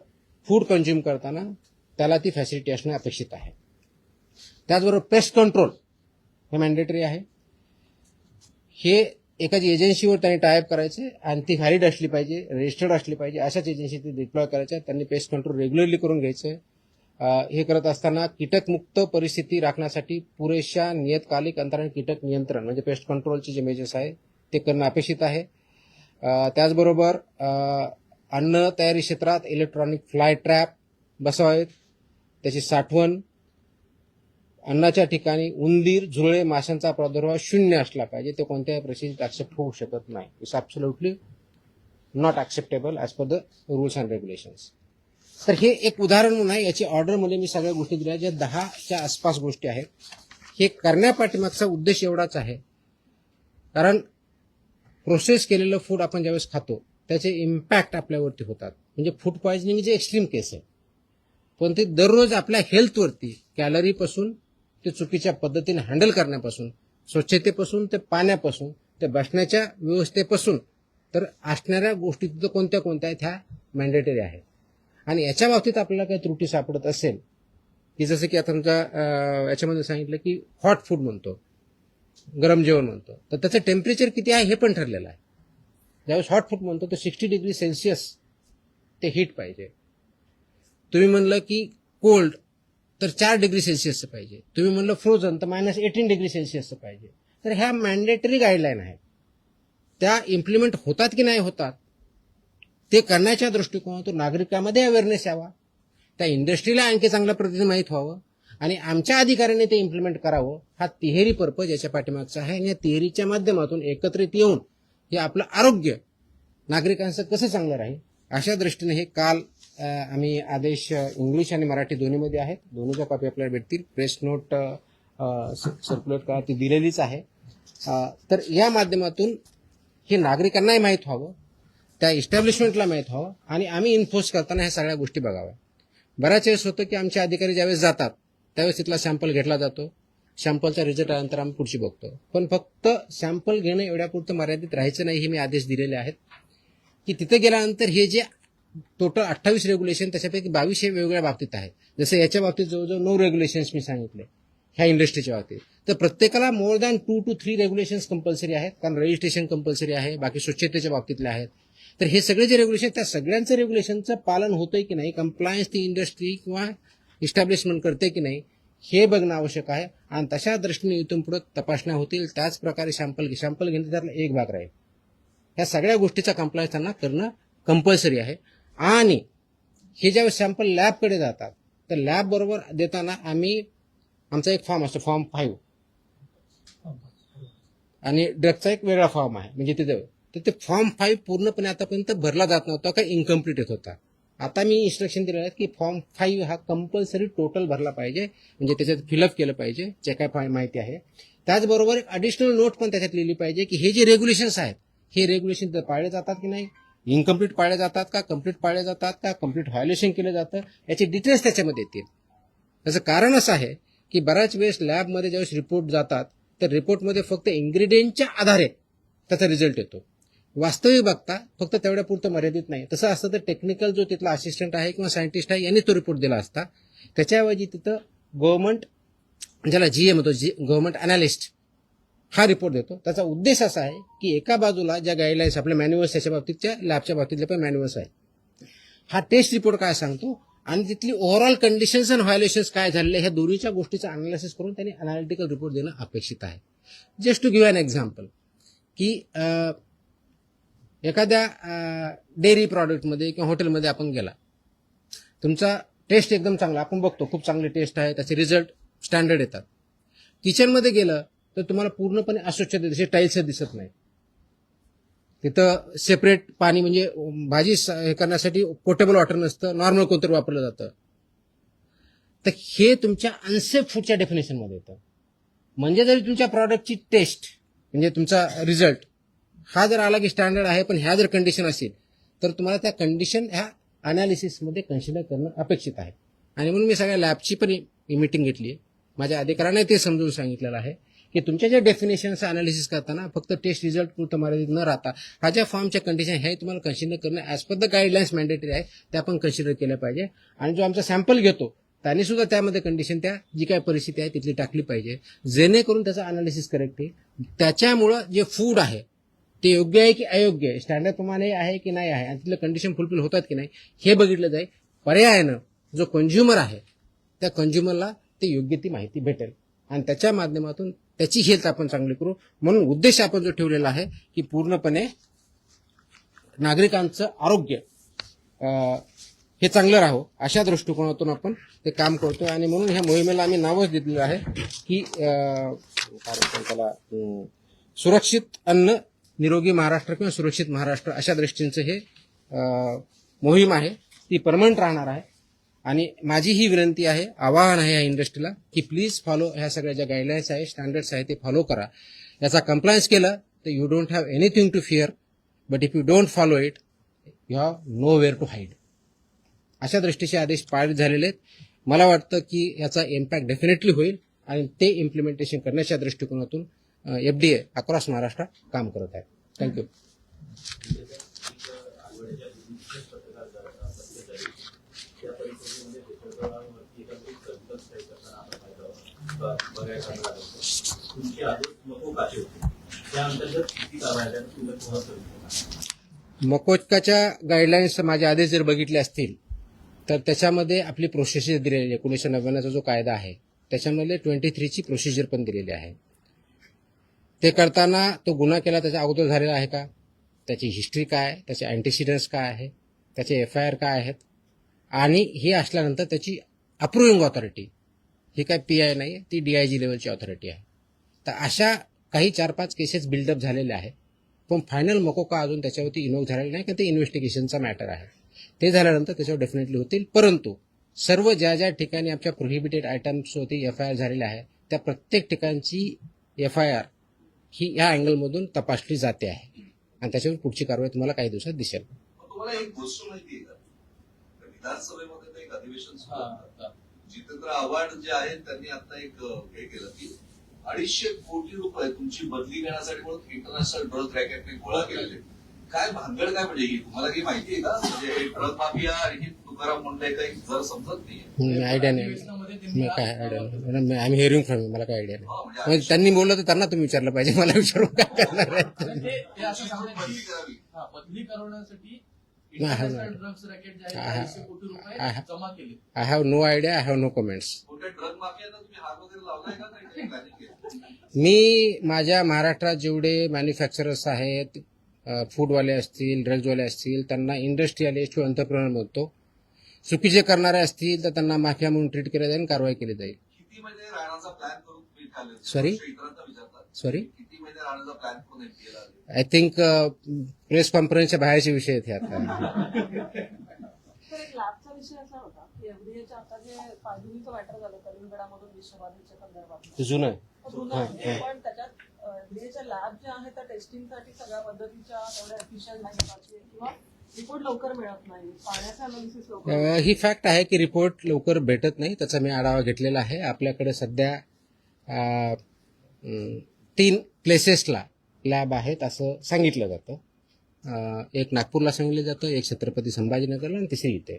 फूड कंझ्युम करताना त्याला ती फॅसिलिटी असणं अपेक्षित आहे. त्याचबरोबर पेस्ट कंट्रोल हे मॅन्डेटरी आहे. हे एखादी एजन्सीवर त्यांनी टायअप करायचे आणि ती व्हॅलिड असली पाहिजे, रजिस्टर्ड असली पाहिजे, अशाच एजन्सी ती डिप्लॉय करायच्या. त्यांनी पेस्ट कंट्रोल रेग्युलरली करून घ्यायचं. हे करत असताना कीटकमुक्त परिस्थिती राखण्यासाठी पुरेशा नियतकालिक अंतराने कीटक नियंत्रण म्हणजे पेस्ट कंट्रोलचे जे मेजर्स आहे ते करणं अपेक्षित आहे. त्याचबरोबर अन्न तयारी क्षेत्रात इलेक्ट्रॉनिक फ्लाय ट्रॅप बसवावेत, त्याची साठवण, अन्नाच्या ठिकाणी उंदीर, झुरळे, माशांचा प्रादुर्भाव शून्य असला पाहिजे. ते कोणत्याही परिस्थितीत ऍक्सेप्ट होऊ शकत नाही. It's absolutely not acceptable as per the rules and regulations. तर हे एक उदाहरण म्हणून आहे. याची ऑर्डरमध्ये मी सगळ्या गोष्टी दिल्या ज्या 10च्या आसपास गोष्टी आहेत. हे करण्यापाठीमागचा उद्देश एवढाच आहे, कारण प्रोसेस केलेलं फूड आपण ज्यावेळेस खातो त्याचे इम्पॅक्ट आपल्यावरती होतात. म्हणजे फूड पॉयझनिंग जे एक्स्ट्रीम केस आहे, पण ते दररोज आपल्या हेल्थवरती कॅलरीपासून ते चुकीच्या पद्धतीने हँडल करण्यापासून, स्वच्छतेपासून ते पाण्यापासून ते बसण्याच्या व्यवस्थेपासून तर असणाऱ्या गोष्टी तिथं कोणत्या कोणत्या आहेत ह्या मॅन्डेटरी आहेत. आणि याच्या बाबतीत आपल्याला काही त्रुटी सापडत असेल की जसं की आता तुमचा याच्यामध्ये सांगितलं की हॉट फूड म्हणतो, गरम जेवण म्हणतो, तर त्याचं टेम्परेचर किती आहे हे पण ठरलेलं आहे. ज्यावेळेस हॉट फूड म्हणतो तर 60 डिग्री सेल्सिअस ते हीट पाहिजे. तुम्ही म्हणलं की कोल्ड तर 4 डिग्री सेल्सिअसचं पाहिजे. तुम्ही म्हणलं फ्रोझन तर -18 डिग्री सेल्सिअसचं पाहिजे. तर ह्या मॅन्डेटरी गाईडलाईन आहेत. त्या इम्प्लिमेंट होतात की नाही होतात ते करण्याच्या दृष्टिकोनातून नागरिकांमध्ये अवेअरनेस यावा, त्या इंडस्ट्रीला आणखी चांगल्या पद्धतीने माहीत व्हावं आणि आमच्या अधिकाऱ्यांनी ते इम्प्लिमेंट करावं. हा तिहेरी पर्पज याच्या पाठीमागचा आहे. आणि या तिहेरीच्या माध्यमातून एकत्रित येऊन हे आपलं आरोग्य नागरिकांचं कसं चांगलं राहील अशा दृष्टीने हे काल आम्ही आदेश इंग्लिश आणि मराठी दोन्हीमध्ये आहेत. दोन्हीच्या कॉपी आपल्याला भेटतील. प्रेस नोट सर्क्युलेट करा ती दिलेलीच आहे. तर या माध्यमातून हे नागरिकांनाही माहीत व्हावं, त्या इस्टॅब्लिशमेंटला माहीत व्हावं आणि आम्ही इन्फोर्स करताना ह्या सगळ्या गोष्टी बघाव्या. बऱ्याच वेळेस होतं की आमचे अधिकारी ज्यावेळेस जातात त्यावेळेस तिथला सॅम्पल घेतला जातो, सॅम्पलचा रिझल्ट आल्यानंतर आम्ही पुढची बघतो. पण फक्त सॅम्पल घेणं एवढ्यापुरतं मर्यादित राहायचं नाही. हे मी आदेश दिलेले आहेत की तिथे गेल्यानंतर हे जे टोटल 28 रेग्युलेशन त्याच्यापैकी 22 हे वेगवेगळ्या बाबतीत आहेत. जसं याच्या बाबतीत जवळजवळ 9 रेग्युलेशन्स मी सांगितले ह्या इंडस्ट्रीच्या बाबतीत. तर प्रत्येकाला more than 2 to 3 regulations compulsory आहेत, कारण रजिस्ट्रेशन कंपल्सरी आहे, बाकी स्वच्छतेच्या बाबतीतले आहेत. तर हे सगळे जे रेग्युलेशन त्या सगळ्यांचं रेग्युलेशनचं पालन होतंय की नाही, कंप्लायन्स ती इंडस्ट्री किंवा इस्टॅब्लिशमेंट करते की नाही हे बघणं आवश्यक आहे. आणि तशा दृष्टीने इथून पुढे तपासण्या होतील. त्याच प्रकारे सॅम्पल घेणं त्यातला एक भाग राहील. ह्या सगळ्या गोष्टीचा कंप्लायन्स त्यांना करणं कंपल्सरी आहे. आणि हे ज्यावेळेस सॅम्पल लॅबकडे जातात तर लॅब बरोबर देताना आमचा एक फॉर्म असतो, फॉर्म 5, आणि ड्रगचा एक वेगळा फॉर्म आहे. म्हणजे तिथे तर ते फॉर्म 5 पूर्णपणे आतापर्यंत भरला जात नव्हता का इनकम्प्लीट येत होता. आता मी इन्स्ट्रक्शन दिलेलं आहे की फॉर्म 5 हा कंपल्सरी टोटल भरला पाहिजे, म्हणजे त्याच्यात फिलअप केलं पाहिजे जे काय माहिती आहे. त्याचबरोबर एक ॲडिशनल नोट पण त्याच्यात लिहिली पाहिजे की हे जे रेग्युलेशन्स आहेत हे रेग्युलेशन तर पाळले जातात की नाही, इनकम्प्लीट पाळले जातात का, कम्प्लीट पाळले जातात का, कम्प्लीट व्हायोलेशन केलं जातं, याचे डिटेल्स त्याच्यामध्ये येतील. त्याचं कारण असं आहे की बऱ्याच वेळेस लॅबमध्ये ज्यावेळेस रिपोर्ट जातात तर रिपोर्टमध्ये फक्त इन्ग्रेडियंटच्या आधारे त्याचा रिझल्ट येतो. वास्तविक बघता फक्त तेवढ्या पुरतं मर्यादित नाही. तसं असतं तर टेक्निकल जो तिथला असिस्टंट आहे किंवा सायंटिस्ट आहे यांनी तो रिपोर्ट दिला असता. त्याच्याऐवजी तिथं गव्हर्नमेंट, ज्याला GA म्हणतो, गव्हर्नमेंट अनालिस्ट, हा रिपोर्ट देतो. त्याचा उद्देश असा आहे की एका बाजूला ज्या गाईडलाईन्स आपल्या मॅन्युअल्स त्याच्या बाबतीतच्या लॅबच्या बाबतीतले पण मॅन्युअल्स आहे, हा टेस्ट रिपोर्ट काय सांगतो आणि तिथली ओव्हरऑल कंडिशन्स आणि व्हायोलेशन्स काय झालेले ह्या दोन्हीच्या गोष्टीचं अनालिसिस करून त्यांनी अनालिटिकल रिपोर्ट देणं अपेक्षित आहे. Just to give an example की एखाद्या डेअरी प्रॉडक्टमध्ये किंवा हॉटेलमध्ये आपण गेला, तुमचा टेस्ट एकदम चांगला, आपण बघतो खूप चांगले टेस्ट आहे, त्याचे रिझल्ट स्टँडर्ड येतात. किचनमध्ये गेलं तर तुम्हाला पूर्णपणे अस्वच्छता दिसते, टाईल्स दिसत नाही, तिथं सेपरेट पाणी म्हणजे भाजी हे करण्यासाठी पोर्टेबल वॉटर नसतं, नॉर्मल कोणतरी वापरलं जातं. तर हे तुमच्या अनसेफ फूडच्या डेफिनेशनमध्ये येतं. म्हणजे जरी तुमच्या प्रॉडक्टची टेस्ट म्हणजे तुमचा रिझल्ट हा जर आला की स्टँडर्ड आहे पण ह्या जर कंडिशन असेल तर तुम्हाला त्या कंडिशन ह्या अनालिसिसमध्ये कन्सिडर करणं अपेक्षित आहे. आणि म्हणून मी सगळ्या लॅबची पण मीटिंग घेतली आहे. माझ्या अधिकाऱ्याने ते समजून सांगितलेलं आहे की तुमच्या ज्या डेफिनेशनचं अनालिसिस करताना फक्त टेस्ट रिझल्ट पुरतं मर्यादित न राहता हा ज्या फॉर्मच्या कंडिशन हे तुम्हाला कन्सिडर करणं as per the guidelines mandatory आहे त्या पण कन्सिडर केल्या पाहिजे. आणि जो आमचा सॅम्पल घेतो त्यांनी सुद्धा त्यामध्ये कंडिशन त्या जी काय परिस्थिती आहे तिथली टाकली पाहिजे, जेणेकरून त्याचा अनालिसिस करेक्ट आहे. त्याच्यामुळं जे फूड आहे ते योग्य आहे की अयोग्य आहे, स्टँडर्ड प्रमाणे आहे की नाही आहे, आणि तिथलं कंडिशन फुलफिल होतात की नाही हे बघितलं जाईल. पर्यायानं जो कंझ्युमर आहे त्या कंझ्युमरला ते योग्य ती माहिती भेटेल आणि त्याच्या माध्यमातून त्याची हेल्थ आपण चांगली करू. म्हणून उद्देश आपण जो ठेवलेला आहे की पूर्णपणे नागरिकांचं आरोग्य हे चांगलं राहो अशा दृष्टिकोनातून आपण ते काम करतो. आणि म्हणून ह्या मोहिमेला आम्ही नावच दिलेलं आहे की त्याला सुरक्षित अन्न निरोगी महाराष्ट्र किंवा सुरक्षित महाराष्ट्र अशा दृष्टीचं हे मोहीम आहे. ती परमनंट राहणार आहे. आणि माझी ही विनंती आहे, आवाहन आहे या इंडस्ट्रीला की प्लीज फॉलो ह्या सगळ्या ज्या गाईडलाईन्स आहे, स्टँडर्ड्स आहे ते फॉलो करा. याचा कंप्लायन्स केलं तर you don't have anything to fear, but if you don't follow it you have nowhere to hide. अशा दृष्टीचे आदेश पारित झालेले आहेत. मला वाटतं की याचा इम्पॅक्ट डेफिनेटली होईल आणि ते इम्प्लिमेंटेशन करण्याच्या दृष्टिकोनातून FDA अक्रॉस महाराष्ट्र काम करत आहे. थँक्यू. मकोचकाच्या गाईडलाईन्स माझे आदेश जर बघितले असतील तर त्याच्यामध्ये आपली प्रोसिजर दिलेली आहे. 1999चा जो कायदा आहे त्याच्यामध्ये 23ची प्रोसिजर पण दिलेली आहे. ते करताना तो गुन्हा केला त्याच्या अगोदर झालेला आहे का, त्याची हिस्ट्री काय, त्याचे अँटीसिडन्स काय आहे, त्याचे FIR काय आहेत, आणि हे असल्यानंतर त्याची अप्रुव्हिंग ऑथॉरिटी ही काय PI नाही आहे, ती DIG लेवलची ऑथॉरिटी आहे. तर अशा काही 4-5 केसेस बिल्डअप झालेल्या आहेत. पण फायनल मकोका अजून त्याच्यावरती इन्व्होक झालेला नाही, कारण ते इन्व्हेस्टिगेशनचा मॅटर आहे. ते झाल्यानंतर त्याच्यावर डेफिनेटली होतील. परंतु सर्व ज्या ज्या ठिकाणी आमच्या प्रोहिबिटेड आयटम्सवरती FIR झालेल्या आहे त्या प्रत्येक ठिकाणची FIR ही या अँगलमधून तपासली जाते आहे आणि त्याच्यावर पुढची कारवाई तुम्हाला काही दिवसात दिसेल. तुम्हाला एक गोष्ट माहिती आहे का, विधानसभेमध्ये एक अधिवेशन सुरू होतं. जितेंद्र आव्हाड जे आहेत त्यांनी आता एक हे केलं की 250 कोटी रुपये तुमची बदली घेण्यासाठी म्हणून इंटरनॅशनल ड्रग रॅकेटने गोळा केलेले. काय भानगड काय म्हणजे ही तुम्हाला काही माहिती आहे का? म्हणजे ड्रग माफिया आणि तुकाराम मुंडे काही जर समजत नाही. आयडिया नाही, काय आयडिया नाही. आय एम हिअरिंग फ्रॉम मला काय आयडिया नाही. त्यांनी बोललं तर त्यांना तुम्ही विचारलं पाहिजे, मला विचारून काय करणार आहे. बदली करवण्यासाठी I have no idea. I have no comments. कुठे ड्रग माफियांना तुम्ही हात वगैरे लावलाय का काही प्लॅनिंग केलं? मी माझ्या महाराष्ट्रात जेवढे मॅन्युफॅक्चरर्स आहेत, फूडवाले असतील, ड्रग्जवाले असतील, त्यांना इंडस्ट्रियलिस्ट किंवा एंटरप्रेन्योर म्हणतो. चुकीचे करणारे असतील तर त्यांना माफिया म्हणून ट्रीट केलं जाईल, कारवाई केली जाईल. किती महिने राहण्याचा प्लॅन करून तुम्ही खाल्ले? Sorry? इतरांना विचारतात. सॉरी, किती महिने राहण्याचा प्लॅन करून एमपीएला आले? आय थिंक प्रेस कॉन्फरन्सच्या बाहेरचे विषय आहेत हे आता. तर एक लॅबचा विषय असा होता की एफडीएच्या आता जे पायधुनीचं मॅटर झालं कलिंगडामधून विषबाधेच्या संदर्भात जुनं आहे. जुनं आहे, पण त्याच्यात एफडीएच्या लॅब ज्या आहेत त्या टेस्टिंगसाठी सगळ्या पद्धतीच्या तेवढ्या एफिशियंट नाही किंवा रिपोर्ट लवकर मिळत नाही, पाण्याचं अनालिसिस लवकर ही फॅक्ट आहे की रिपोर्ट लवकर भेटत नाही. त्याचा मी आढावा घेतलेला आहे. आपल्याकडे सध्या 3 प्लेसेसला लॅब आहेत असं सांगितलं जातं. एक नागपूरला सांगितलं जातं, एक छत्रपती संभाजीनगरला आणि तिसरी इथे.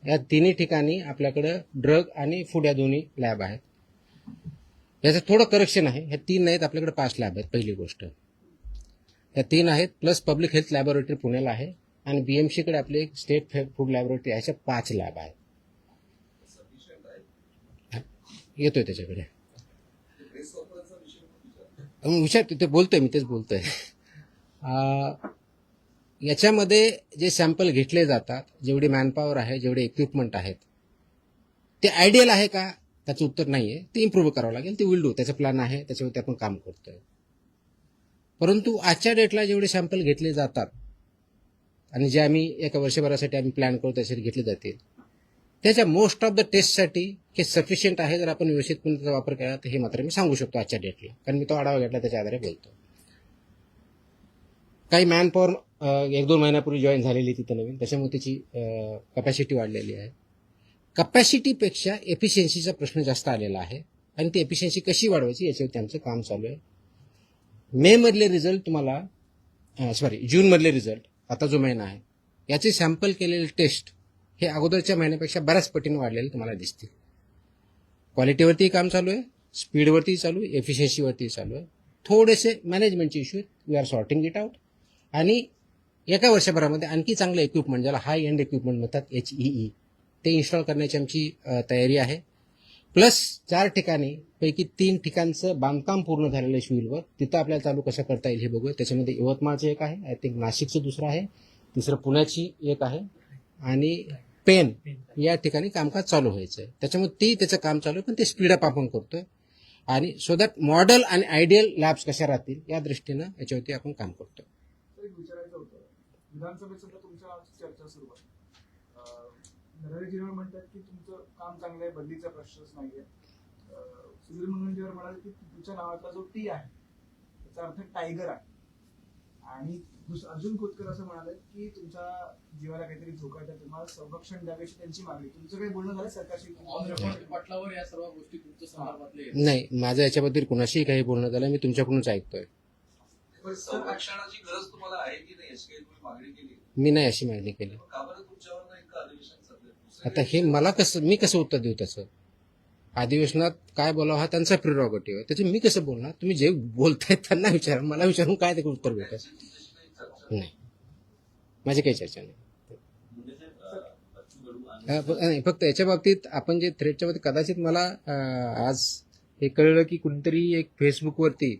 या तिन्ही ठिकाणी आपल्याकडं ड्रग आणि फूड या दोन्ही लॅब आहेत. याचं थोडं करेक्शन आहे. ह्या 3 नाहीत, आपल्याकडे 5 लॅब आहेत. पहिली गोष्ट ह्या 3 आहेत, प्लस पब्लिक हेल्थ लॅबोरेटरी पुण्याला आहे आणि बीएमसीकडे आपली एक स्टेट फूड लॅबोरेटरी आहे. अशा 5 लॅब आहेत. सफिशियंट आहे. येतोय त्याच्याकडे प्रेस कॉन्फरन्सचा विषय पण विचारतो. विचारतो, ते बोलतोय, मी तेच बोलतोय. याच्यामध्ये जे सॅम्पल घेतले जातात, जेवढी मॅनपॉवर आहे, जेवढे इक्विपमेंट आहेत, ते आयडियल आहे का? त्याचं उत्तर नाही आहे. ते इम्प्रूव्ह करावं लागेल. ते विल डू. त्याचं प्लॅन आहे, त्याच्यावरती आपण काम करतोय. परंतु आजच्या डेटला जेवढे सॅम्पल घेतले जातात आणि जे आम्ही एका वर्षभरासाठी आम्ही प्लॅन करतो त्यासाठी घेतले जातील, त्याच्या मोस्ट ऑफ द टेस्टसाठी हे सफिशियंट आहे. जर आपण व्यवस्थितपणे त्याचा वापर केला तर हे मात्र मी सांगू शकतो आजच्या डेटला, कारण मी तो आढावा घेतला, त्याच्या आधारे बोलतो. काही मॅनपॉवर 1-2 महिन्यापूर्वी जॉईन झालेली तिथं नवीन, त्याच्यामुळे त्याची कपॅसिटी वाढलेली आहे. कपॅसिटीपेक्षा एफिशियन्सीचा प्रश्न जास्त आलेला आहे आणि ती एफिशियन्सी कशी वाढवायची याच्यावरती आमचं काम चालू आहे. मे मधले रिझल्ट तुम्हाला, जून मधले रिझल्ट, आता जो महिना आहे याचे सॅम्पल केलेले टेस्ट हे अगोदरच्या महिन्यापेक्षा बऱ्याच पटीने वाढलेले तुम्हाला दिसतील. क्वालिटीवरती काम चालू आहे, स्पीडवरती चालू आहे, एफिशियन्सीवरती चालू आहे. थोडेसे मॅनेजमेंटचे इश्यू आहेत. We are sorting it out. आणि एका वर्षभरामध्ये आणखी चांगलं इक्विपमेंट, ज्याला हाय एंड इक्विपमेंट म्हणतात, HEE, ते इन्स्टॉल करण्याची आमची तयारी आहे. प्लस 4 ठिकाणी पैकी 3 ठिकाणचं बांधकाम पूर्ण झालेलं आहे सिव्हिलवर. तिथं आपल्याला चालू कसं करता येईल हे बघूया. त्याच्यामध्ये यवतमाळचं एक आहे, आय थिंक नाशिकचं दुसरं आहे, तिसरं पुण्याची एक आहे आणि पेन या ठिकाणी कामकाज चालू व्हायचं आहे. त्याच्यामुळे त्याचं काम चालू आहे, पण ते स्पीडअप आपण करतोय. आणि सो दॅट मॉडेल आणि आयडियल लॅब्स कशा राहतील या दृष्टीनं याच्यावरती आपण काम करतोय. एक विचारायचं होतं, विधानसभेत सुद्धा तुमच्या चर्चा सुरू आहे. नरहरीजीवर म्हणतात की तुमचं काम चांगलं आहे, बदलीचा प्रश्नच नाहीये. सुधीर मुनगंटीवार म्हणाले की तुमच्या नावातला जो टी आहे त्याचा अर्थ टायगर आहे. आणि अर्जुन खोतकर असं म्हणाले की तुमच्या जीवाला काहीतरी धोका आहे, तर तुम्हाला संरक्षण द्यावेशी त्यांची मागणी. तुमचं काही बोलणं झालं सरकारशी? पटलावर या सर्व गोष्टी तुमच्या संदर्भातले नाही, माझं याच्याबद्दल कुणाशीही काही बोलणं झालं, मी तुमच्याकडूनच ऐकतोय. पण संरक्षणाची गरज तुम्हाला आहे की नाही याची काही तुम्ही मागणी केली? मी नाही अशी मागणी केली. का बरं तुमच्यावर इतकं अधिवेशन चाललंय? आता हे मी कसं उत्तर देऊ त्याचं? अधिवेशनात काय बोलावं हा त्यांचा प्रिरॉगेटिव्ह आहे. त्याचे मी कसं बोलणार? तुम्ही जे बोलताय त्यांना विचारा, मला विचारून काय ते उत्तर भेटत नाही. माझी काही चर्चा नाही. फक्त याच्या बाबतीत आपण जे थ्रेटच्या बाबतीत कदाचित मला आज हे कळलं की कुणीतरी एक फेसबुकवरती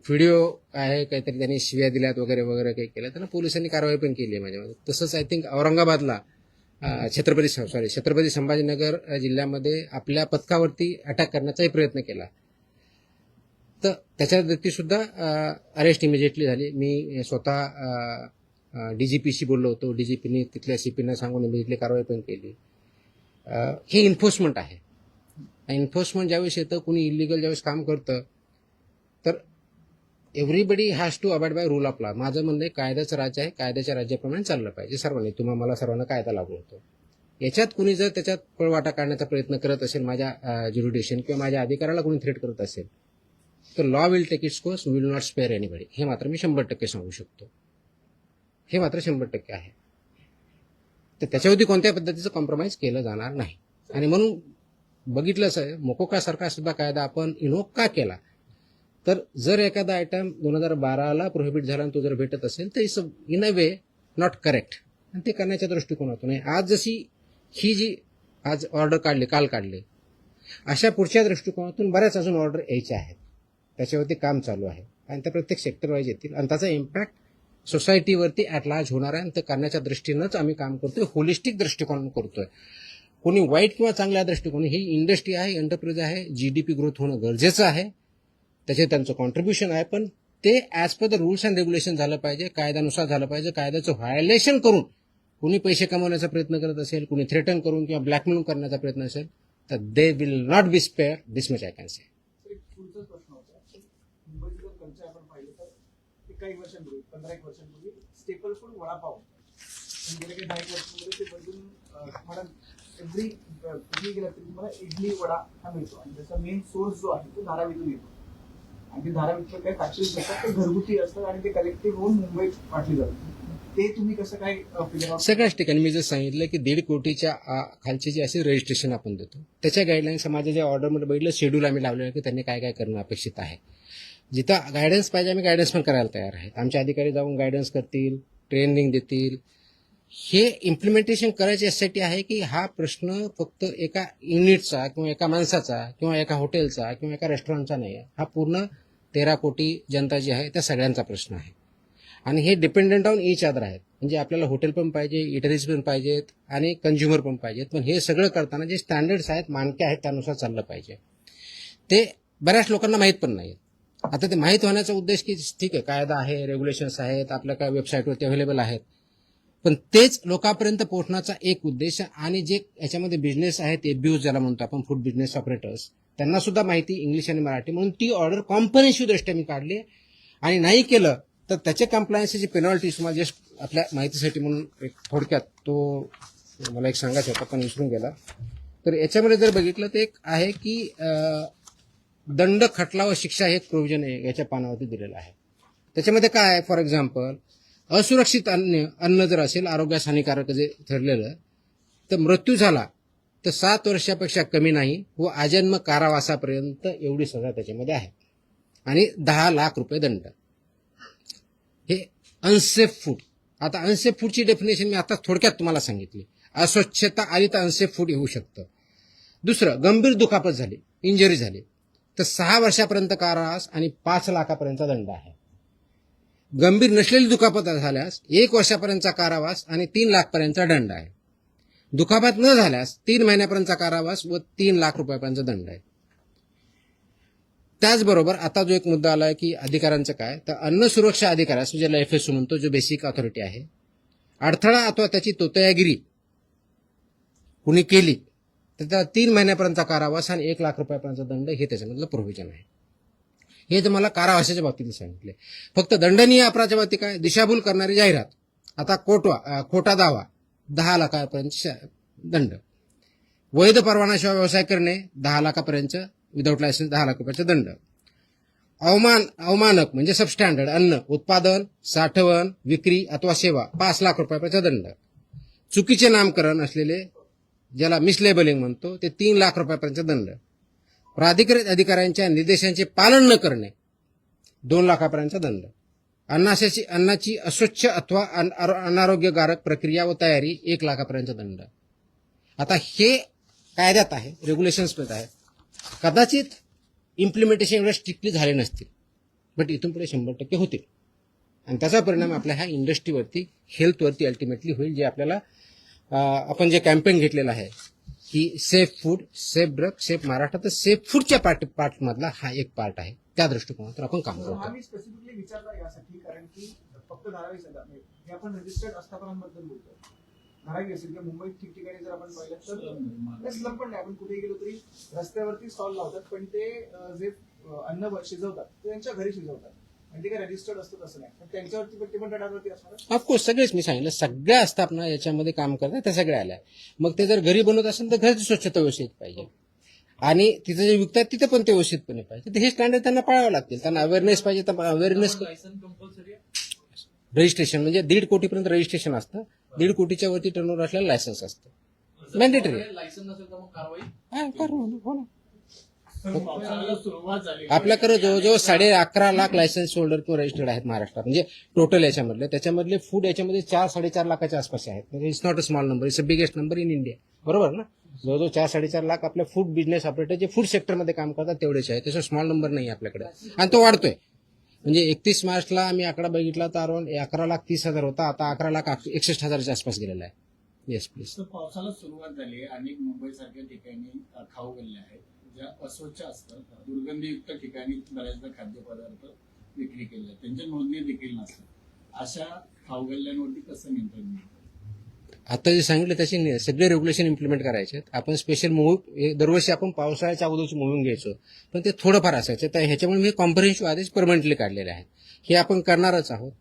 व्हिडिओ आहे, काहीतरी त्यांनी शिव्या दिल्यात वगैरे वगैरे काही केलं, त्यांना पोलिसांनी कारवाई पण केली आहे माझ्यामध्ये. तसंच आय थिंक औरंगाबादला छत्रपती संभाजीनगर जिल्ह्यामध्ये आपल्या पथकावरती अटॅक करण्याचाही प्रयत्न केला, तर त्याच्या व्यक्ती सुद्धा अरेस्ट इमिजिएटली झाली. मी स्वतः डीजीपीशी बोललो होतो. डीजीपीने तिथल्या सीपीना सांगून इमिजिएटली कारवाई पण केली. हे इन्फोर्समेंट आहे. इन्फोर्समेंट ज्यावेळेस येतं, कुणी इलिगल ज्यावेळेस काम करतं, तर everybody has to abide by rule of law. माझं म्हणणं आहे कायद्याचं राज्य आहे, कायद्याच्या राज्याप्रमाणे चाललं पाहिजे सर्वांनी. मला सर्वांना कायदा लागू होतो. याच्यात कुणी जर त्याच्यात पळवाटा काढण्याचा प्रयत्न करत असेल, माझ्या ज्युरिडिक्शन किंवा माझ्या अधिकाराला कुणी थ्रेट करत असेल, तर law will take its course, will not spare anybody. हे मात्र मी 100% सांगू शकतो. हे मात्र 100% आहे. तर त्याच्यावरती कोणत्या पद्धतीचं कॉम्प्रोमाइज केलं जाणार नाही. आणि म्हणून बघितलंच आहे, मोकोकासारखा सुद्धा कायदा आपण इन्व्होक का केला, तर जर एखादा आयटम 2012ला प्रोहिबिट झाला आणि तो जर भेटत असेल तर it's in a way not correct. आणि ते करण्याच्या दृष्टिकोनातून आज जशी ही जी आज ऑर्डर काढली, काल काढले, अशा पुढच्या दृष्टिकोनातून बऱ्याच अजून ऑर्डर यायच्या आहेत. त्याच्यावरती काम चालू आहे आणि त्या प्रत्येक सेक्टर वाईज येतील आणि त्याचा इम्पॅक्ट सोसायटीवरती ॲट लार्ज होणार आहे आणि ते करण्याच्या दृष्टीनंच आम्ही काम करतोय. होलिस्टिक दृष्टिकोन करतोय. कोणी वाईट किंवा चांगल्या दृष्टिकोन, ही इंडस्ट्री आहे, एंटरप्राइज आहे, जीडीपी ग्रोथ होणं गरजेचं आहे, त्याचे त्यांचं कॉन्ट्रीब्युशन आहे, पण ते as per the rules and regulation झालं पाहिजे, कायद्यानुसार झालं पाहिजे. कायद्याचं व्हायोलेशन करून कुणी पैसे कमवण्याचा प्रयत्न करत असेल, कुणी थ्रेटन करून किंवा ब्लॅकमेल करण्याचा प्रयत्न असेल तर they will not be spare. This much I can say. तर एक पुढचाच प्रश्न होता. मुंबईचं जर कल्चर आपण पाहिलं तर ते काही वर्षांपूर्वी 15-1 वर्षांपूर्वी स्टेपल फूड वडापाव आणि गेल्या काही 10 वर्षांमध्ये ते बदलून तुम्हाला एव्हरी कुठेही गेला तरी तुम्हाला इडली वडा हा मिळतो आणि त्याचा मेन सोर्स जो आहे तो धारावीतून येतो आणि ते धारावीतलं काही फॅक्टरीज असतात ते घरगुती असतात आणि ते कलेक्टिव्ह होऊन मुंबईत वाटली जातात. ते तुम्ही कसं काय फिगर आउट? सगळ्याच ठिकाणी मी जर सांगितलं की 1.5 कोटीच्या खालचे जे असे रजिस्ट्रेशन आपण देतो त्याच्या गाईडलाईन्स माझ्या ऑर्डरमध्ये बघितलं, शेड्यूल आम्ही लावलेलं आहे की त्यांनी काय काय करणं अपेक्षित आहे. जिथं गायडन्स पाहिजे आम्ही गायडन्स पण करायला तयार आहेत. आमचे अधिकारी जाऊन गायडन्स करतील, ट्रेनिंग देतील. हे इम्प्लिमेंटेशन करायचे यासाठी आहे की हा प्रश्न फक्त एका युनिटचा किंवा एका माणसाचा किंवा एका हॉटेलचा किंवा एका रेस्टॉरंटचा नाही आहे. हा पूर्ण 13 कोटी जनता जी आहे त्या सगळ्यांचा प्रश्न आहे आणि हे डिपेंडंट ऑन ईच अदर आहेत. म्हणजे आपल्याला हॉटेल पण पाहिजे, इटरीज पण पाहिजेत आणि कंझ्युमर पण पाहिजेत. पण हे सगळं करताना जे स्टँडर्ड्स आहेत, मानके आहेत, त्यानुसार चाललं पाहिजे. ते बऱ्याच लोकांना माहीत पण नाही. आता ते माहीत होण्याचा उद्देश की ठीक आहे, कायदा आहे, रेग्युलेशन्स आहेत, आपल्या काय वेबसाईटवरती अवेलेबल आहेत, पण तेच लोकांपर्यंत पोहोचण्याचा एक उद्देश आणि जे याच्यामध्ये बिझनेस आहेत, एबीओज ज्याला म्हणतो आपण, फूड बिझनेस ऑपरेटर्स, त्यांना सुद्धा माहिती इंग्लिश आणि मराठी, म्हणून ती ऑर्डर कॉम्प्रिहेन्सिव्ह दृष्ट्या मी काढली आणि नाही केलं तर त्याचे कम्प्लायन्सची पेनॉल्टीज तुम्हाला जस्ट आपल्या माहितीसाठी म्हणून एक थोडक्यात तो मला एक सांगायचं होता पण विसरून गेला. तर याच्यामध्ये जर बघितलं तर एक आहे की दंड, खटला व शिक्षा हे एक प्रोव्हिजन याच्या पानावरती दिलेलं आहे. त्याच्यामध्ये काय आहे, फॉर एक्झाम्पल असुरक्षित अन्न जर असेल, आरोग्यास हानिकारक जे ठरलेलं, तर मृत्यू झाला तर 7 वर्षापेक्षा कमी नाही व आजन्म कारावासापर्यंत एवढी सजा त्याच्यामध्ये आहे आणि 10 लाख रुपये दंड. हे अनसेफ फूड. आता अनसेफ फूडची डेफिनेशन मी आता थोडक्यात तुम्हाला सांगितली. अस्वच्छता आली तर अनसेफ फूड येऊ शकतं. दुसरं, गंभीर दुखापत झाली, इंजरी झाली तर 6 वर्षापर्यंत कारावास आणि 5 लाखापर्यंतचा दंड आहे. गंभीर नसलेली दुखापत झाल्यास 1 वर्षापर्यंतचा कारावास आणि 3 लाखपर्यंतचा दंड आहे. दुखापत न झाल्यास 3 महिन्यापर्यंतचा कारावास व 3 लाख रुपयापर्यंतचा दंड आहे. त्याचबरोबर आता जो एक मुद्दा आला आहे की अधिकाऱ्यांचं काय, तर अन्न सुरक्षा अधिकाऱ्यास, ज्याला FSO म्हणतो, जो बेसिक ऑथॉरिटी आहे, अडथळा अथवा त्याची तोतयागिरी कुणी केली तर त्याला 3 महिन्यापर्यंतचा कारावास आणि 1 लाख रुपयापर्यंतचा दंड हे त्याच्यामधलं प्रोव्हिजन आहे. हे तुम्हाला कारावासाच्या बाबतीत सांगितले. फक्त दंडनीय अपराधाच्या बाबतीत काय, दिशाभूल करणारी जाहिरात, आता खोटा दावा 10 लाखापर्यंत दंड, वैध परवानाशिवाय व्यवसाय करणे 10 लाखापर्यंत, विदाऊट लायसन्स 10 लाख रुपयाचा दंड, अवमानक म्हणजे सबस्टँडर्ड अन्न उत्पादन, साठवण, विक्री अथवा सेवा 5 लाख रुपयाचा दंड, चुकीचे नामकरण असलेले ज्याला मिसलेबलिंग म्हणतो ते 3 लाख रुपयापर्यंत दंड, प्राधिकृत अधिकाऱ्यांच्या निर्देशांचे पालन न करणे 2 लाखापर्यंतचा दंड, अन्नाची अस्वच्छ अथवा अनारोग्यकारक प्रक्रिया व तयारी 1 लाखापर्यंतचा दंड. आता हे कायद्यात आहे, रेग्युलेशन्समध्ये आहे. कदाचित इम्प्लिमेंटेशन एवढे स्ट्रिक्टली झाले नसतील, बट इथून पुढे 100% होतील आणि त्याचा परिणाम आपल्या ह्या इंडस्ट्रीवरती, हेल्थवरती अल्टिमेटली होईल. जे आपल्याला आपण जे कॅम्पेन घेतलेलं आहे की safe food, safe drug, safe Maharashtra, तर सेफ फूडच्या पार्टमधला हा एक पार्ट आहे. त्या दृष्टिकोनातून आपण काम करतो. हा मी स्पेसिफिकली विचारला यासाठी कारण की फक्त धारावी हे आपण रजिस्टर्ड आस्थापनांबद्दल बोलतो. धारावी असेल किंवा मुंबईत ठिकठिकाणी जर आपण पाहिलं तर स्लम पण नाही, आपण कुठेही गेलो तरी रस्त्यावरती स्टॉल लावतात, पण ते जे अन्न शिजवतात ते त्यांच्या घरी शिजवतात आणि ते काय रजिस्टर्ड असतं असं नाही, पण त्यांच्यावरती ते पण रडारवरती असणार. ऑफकोर्स सगळेच मी सांगितलं, सगळ्या आस्थापना याच्यामध्ये काम करतात, त्या सगळ्या आल्या. मग ते जर घरी बनवत असेल तर घरची स्वच्छता व्यवस्थित पाहिजे आणि तिथे जे विकतात तिथे पण ते व्यवस्थितपणे पाहिजे. तर हे स्टँडर्ड त्यांना पाळावं लागतील. त्यांना अवेअरनेस पाहिजे, तर अवेअरनेस रजिस्ट्रेशन म्हणजे 1.5 कोटीपर्यंत रजिस्ट्रेशन असतं, 1.5 कोटीच्या वरती टर्नओव्हर असलेलं लायसन्स असतं, मॅन्डेटरी. लायसन्स नसेल तर मग कारवाई हो ना. सुरुवात झाली. आपल्याकडे जवळजवळ 11.5 लाख लायसन्स होल्डर किंवा रजिस्टर्ड आहेत महाराष्ट्रात. म्हणजे टोटल याच्यामधले फूड याच्यामध्ये 4-4.5 लाखाच्या आसपास आहेत. म्हणजे it's not a small number, it's a biggest number in India. बरोबर ना. जवळजवळ 4-4.5 लाख आपल्या फूड बिझनेस ऑपरेटर जे फूड सेक्टरमध्ये काम करतात तेवढेच आहे. त्याचा स्मॉल नंबर नाही आपल्याकडे आणि तो वाढतोय. म्हणजे 31 मार्चला आम्ही आकडा बघितला तर अराउंड 11,30,000 होता, आता 11,61,000च्या आसपास गेलेला आहे. Yes please. तर पावसाला सुरुवात झाली. अनेक मुंबईसारख्या ठिकाणी खाऊ गल्ल्या आहेत ज्या अस्वच्छ असतात. दुर्गंधीयुक्त ठिकाणी बऱ्याचदा खाद्यपदार्थ विक्री केले त्यांच्या नोंदणी देखील नसतात. अशा खाऊ गल्ल्यांवरती कसं नियंत्रण मिळतं? आता जे सांगितलं त्याचे सगळे रेग्युलेशन इम्प्लिमेंट करायचे आहेत. आपण स्पेशल मूव्ह दरवर्षी आपण पावसाळ्याच्या अगोदरची मूव्हिंग घ्यायचो, पण ते थोडंफार असायचं. तर ह्याच्यामुळे मी कॉम्प्रिहेन्सिव्ह आदेश परमनंटली काढलेले आहेत. हे आपण करणारच आहोत.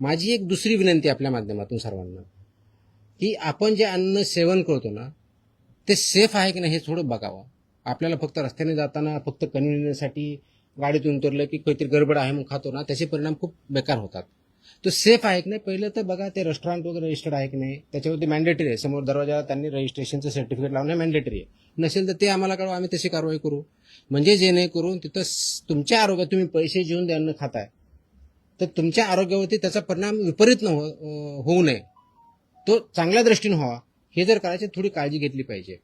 माझी एक दुसरी विनंती आपल्या माध्यमातून सर्वांना, की आपण जे अन्न सेवन करतो ना ते सेफ आहे की नाही हे थोडं बघावं. आपल्याला फक्त रस्त्याने जाताना फक्त कन्व्हिनियन्ससाठी गाडीतून उतरलं की काहीतरी गडबड आहे म्हणून खातो ना, त्याचे परिणाम खूप बेकार होतात. तो सेफ आहे की नाही पहिलं तर बघा. ते रेस्टॉरंट वगैरे रजिस्टर्ड आहे की नाही त्याच्यावरती मॅन्डेटरी आहे. समोर दरवाजाला त्यांनी रजिस्ट्रेशनचं सर्टिफिकेट लावणं मॅन्डेटरी आहे. नसेल तर ते आम्हाला कळवा, आम्ही तशी कारवाई करू. म्हणजे जेणेकरून तिथं तुमच्या आरोग्यात तुम्ही पैसे घेऊन ते अन्न खाताय तर तुमच्या आरोग्यावरती त्याचा परिणाम विपरीत होऊ नये, तो चांगल्या दृष्टीने व्हावा. हे जर करायचे थोडी काळजी घेतली पाहिजे.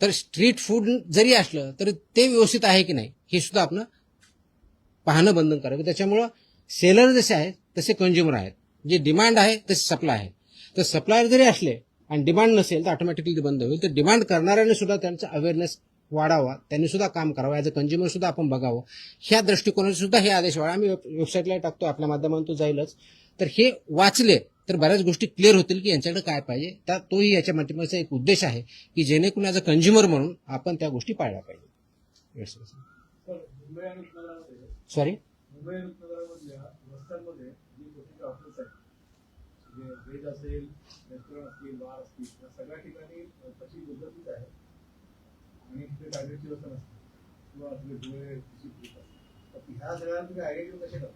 तर स्ट्रीट फूड जरी असलं तरी ते व्यवस्थित आहे की नाही हे सुद्धा आपण पाहणं बंधन करावं. त्याच्यामुळं सेलर जसे आहेत तसे कंझ्युमर आहेत. जे डिमांड आहे तसे सप्लाय आहे. तर सप्लायर जरी असले आणि डिमांड नसेल तर ऑटोमॅटिकली ते बंद होईल. तर डिमांड करणाऱ्याने सुद्धा त्यांचा अवेअरनेस वाढावा, त्यांनी सुद्धा काम करावं. ॲज अ कंझ्युमर सुद्धा आपण बघावं. ह्या दृष्टिकोनाने सुद्धा हे आदेश वाढा. आम्ही वेबसाईटला टाकतो, आपल्या माध्यमातून तो जाईलच. तर हे वाचले तर बऱ्याच गोष्टी क्लिअर होतील की यांच्याकडे काय पाहिजे. तर तोही याच्या माध्यमाचा एक उद्देश आहे की जेणेकरून ॲज अ कंझ्युमर म्हणून आपण त्या गोष्टी पाळल्या पाहिजे. मुंबई आणि उपनगरामध्ये सॉरी. मुंबई आणि उपनगरामधल्या रस्त्यांमध्ये जी छोटी ऑफिस आहेत, जे व्हेज असेल, रेस्टॉरंट असतील, बार असतील, या सगळ्या ठिकाणी तशी पद्धतीच आहे आणि तिथे टायलेटची व्यवस्था नसते किंवा आपले डोळे असतात. तर ह्या सगळ्या तुम्ही आयडेंटिफाय कसे करता?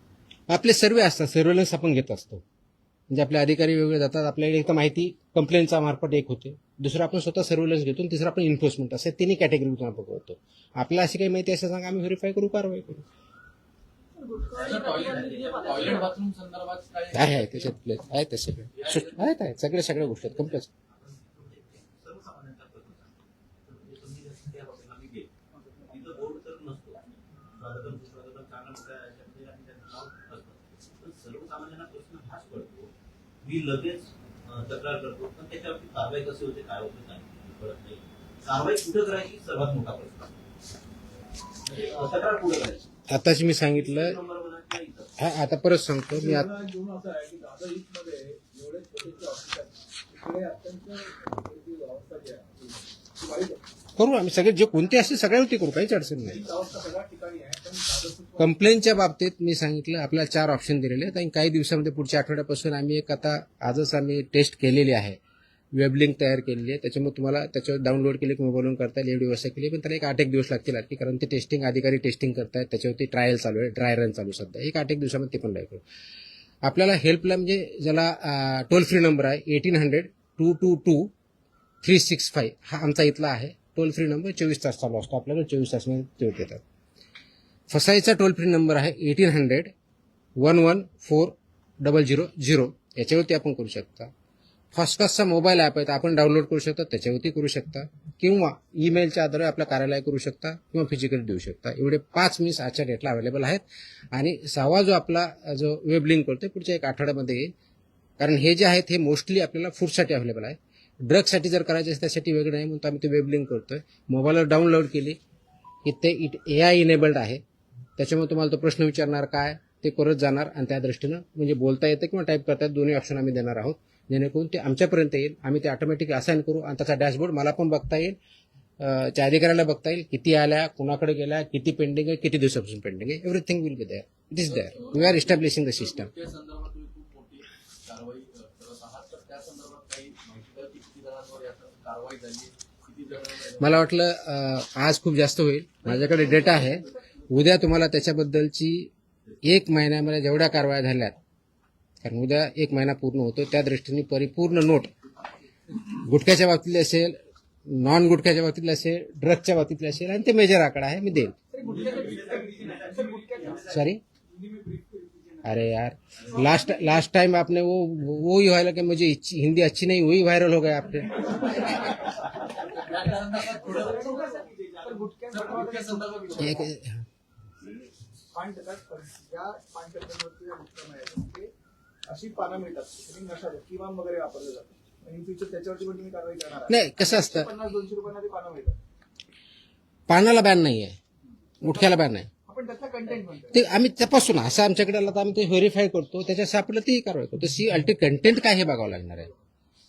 आपले सर्वे असतात, सर्वेलन्स आपण घेत असतो. म्हणजे आपले अधिकारी वेगळे जातात. आपल्याकडे एक तर माहिती कंप्लेंटचा मार्फत एक होते, दुसरं आपण स्वतः सर्वेलन्स घेतो, तिसरं आपण इन्फोर्समेंट असे तिन्ही कॅटेगरीतून आपण करतो. आपल्याला अशी काही माहिती असेल सांगा, आम्ही व्हेरीफाय करू, कारवाई करू. टॉयलेट बाथरूम संदर्भात काय आहे त्याच्यात आहेत ते सगळे आहेत सगळ्या गोष्टी आहेत कंप्लेंट. सर्वसामान्यांचा प्रश्न म्हणजे तुम्ही जसं त्या हॉटेलला मी गेलो तिथं बोर्ड तर नसतो, स्वागतम सुस्वागतम चांगलं मोठ्या याच्यामध्ये आणि त्याचं नाव असतं. पण सर्वसामान्यांना प्रश्न हाच पडतो, मी लगेच तक्रार करतो, पण त्याच्यावरती कारवाई कशी होते, काय होते काय कळत नाही. कारवाई कुठं करायची सर्वात मोठा प्रश्न. तक्रार कुठं करायची आताच मी सांगितलं. नंबर म्हणा किंवा इथं. हा, आता परत सांगतो मी. घेऊन असं आहे की दादर ईस्ट मध्ये जेवढे छोटे ऑफिस आहेत तिकडे अत्यंत अवस्था जी आहे ती वाईट आहे. करू आम्ही सगळे जे कोणते असतील सगळ्यावरती करू, काहीच अडचण नाही. ही अवस्था सगळ्या ठिकाणी आहे. पण दादर कंप्लेंटच्या बाबतीत मी सांगितलं आपल्याला 4 ऑप्शन दिलेले आहेत आणि काही दिवसामध्ये पुढच्या आठवड्यापासून आम्ही एक आता आजच आम्ही टेस्ट केलेली आहे, वेब लिंक तयार केलेली आहे. त्याच्यामुळे तुम्हाला त्याच्यावर डाउनलोड केले की मोबाईलवरून करता येईल एवढी व्यवस्था केली. पण त्याला एक 8-1 दिवस लागतील आणखी, कारण ते टेस्टिंग अधिकारी टेस्टिंग करतायत. त्याच्यावरती ट्रायल चालू आहे, ड्राय रन चालू सध्या. एक 8-1 दिवसामध्ये ते पण लागेल. आपल्याला हेल्पला म्हणजे ज्याला टोल फ्री नंबर आहे 1800-222-365 हा आमचा इथला आहे टोल फ्री नंबर. 24 तास चालू असतो आपल्याकडे, 24 तासमध्ये ते येतात. फसाईचा टोल फ्री नंबर आहे 1800-114-000. याच्यावरती आपण करू शकता. फॉस्कासचा मोबाईल ॲप आहे, आपण डाउनलोड करू शकता, त्याच्यावरती करू शकता, किंवा ईमेलच्या आधारे आपल्या कार्यालय करू शकता किंवा फिजिकली देऊ शकता. एवढे 5 मीन्स आजच्या डेटला अवेलेबल आहेत. आणि 6वा जो आपला जो वेब लिंक करतोय पुढच्या 1 आठवड्यामध्ये येईल. कारण हे जे आहेत हे मोस्टली आपल्याला फूडसाठी अवेलेबल आहे. ड्रगसाठी जर करायचे असेल त्यासाठी वेगळं नाही, म्हणून आम्ही ते वेब लिंक करतोय. मोबाईलवर डाउनलोड केली की ते AI इनेबल्ड आहे. त्याच्यामुळे तुम्हाला तो प्रश्न विचारणार काय ते करत जाणार आणि त्या दृष्टीनं म्हणजे बोलता येतं किंवा टाईप करता येतं, दोन्ही ऑप्शन आम्ही देणार आहोत. जेणेकरून ते आमच्यापर्यंत येईल, आम्ही ते ऑटोमॅटिक असाइन करू आणि त्याचा डॅशबोर्ड मला पण बघता येईल, त्या अधिकाऱ्याला बघता येईल, किती आल्या, कुणाकडे गेल्या, किती पेंडिंग आहे, किती दिवसापासून पेंडिंग आहे. Everything will be there. It is there. We are establishing the system. त्या संदर्भात तुम्ही खूप मोठी कारवाई करत आहात, तर त्या संदर्भात काही माहिती द्या की किती जणांवर याचा कारवाई झाली, किती जणांवर. मला वाटलं आज खूप जास्त होईल. माझ्याकडे डेटा आहे, उद्या तुम्हाला त्याच्याबद्दलची 1 महिन्यामध्ये जेवढ्या कारवाया झाल्यात, कारण उद्या 1 महिना पूर्ण होतो, त्या दृष्टीने परिपूर्ण नोट गुटख्याच्या बाबतीतली असेल, नॉन गुटख्याच्या बाबतीतली असेल, ड्रगच्या बाबतीतली असेल, आणि ते मेजर आकडा आहे, मी देईल. सॉरी. अरे यार, लास्ट टाइम आपने वो ही व्हायरल कि मुझे हिंदी अच्छी नहीं, वही वायरल हो गया आपने. पण गुटख्या एक- पान टक्क्यात ज्या पान टक्क्यांवरती ज्या गुटखा मिळायचा ते अशी पानं मिळतात आणि नशा किमान वगैरे वापरलं जातं. इन फ्युचर त्याच्यावरती पण तुम्ही कारवाई करणार आहात. नाही, कसं असतं, 50-200 रुपयांना ते पानं मिळतात. पानाला बॅन नाही आहे, गुटख्याला बॅन आहे. आपण त्यातला कंटेंट म्हणतो. ते आम्ही तपासू ना, असं आमच्याकडे आलं तर आम्ही ते व्हेरीफाय करतो, त्याच्यात सापडलं तीही कारवाई करतो. तशी अल्टी कंटेंट काय हे बघावं लागणार आहे.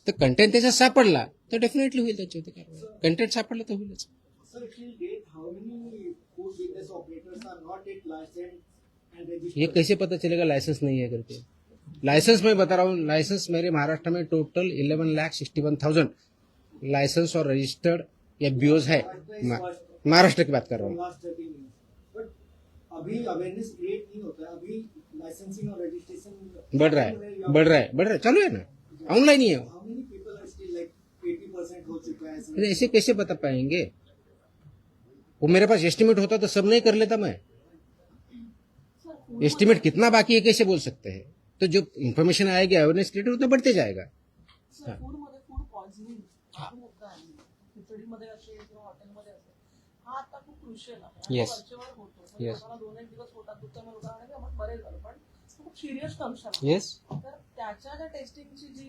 तर कंटेंट त्याच्यात सापडला तर डेफिनेटली होईल त्याच्यावरती कारवाई. कंटेंट सापडलं तर होईलच. Sir, till date, how many food business operators are not yet licensed and registered? ये कैसे पता चलेगा लाइसेंस नहीं है करके? लाइसेंस मैं बता रहा हूँ, लाइसेंस मेरे महाराष्ट्र में टोटल 11,61,000 लाइसेंस और रजिस्टर्ड एफबीओज है. महाराष्ट्र की बात कर रहा हूँ. Last 13 years. But अभी अवेयरनेस क्रिएट नहीं होता है. अभी लाइसेंसिंग और रजिस्ट्रेशन बढ़ रहा है, चालू है ना, ऑनलाइन ही है. How many people are still like 80% हो चुका है? ऐसा? ऐसे कैसे बता पाएंगे? वो मेरे पास एस्टिमेट होता तो सब नहीं कर लेता मैं. एस्टिमेट कितना बाकी है कैसे बोल सकते हैं? तो जो इन्फॉर्मेशन आएगी अवेयरनेस क्रिएट उतना बढ़ते जाएगा. सर फूडमध्ये फूड पॉइझनिंग खूप होतं आहे. खिचडीमध्ये असेल किंवा हॉटेलमध्ये असेल, हा आता खूप क्रुशियल आहे. Yes. वरचेवर होतो. म्हणजे Yes. लोकांना 2-1 दिवस होतात, दुसऱ्या लोकांना नाही, आपण बरे झालो, पण खूप सिरियस कंडिशन आहे. येस. तर त्याच्या ज्या टेस्टिंगची जी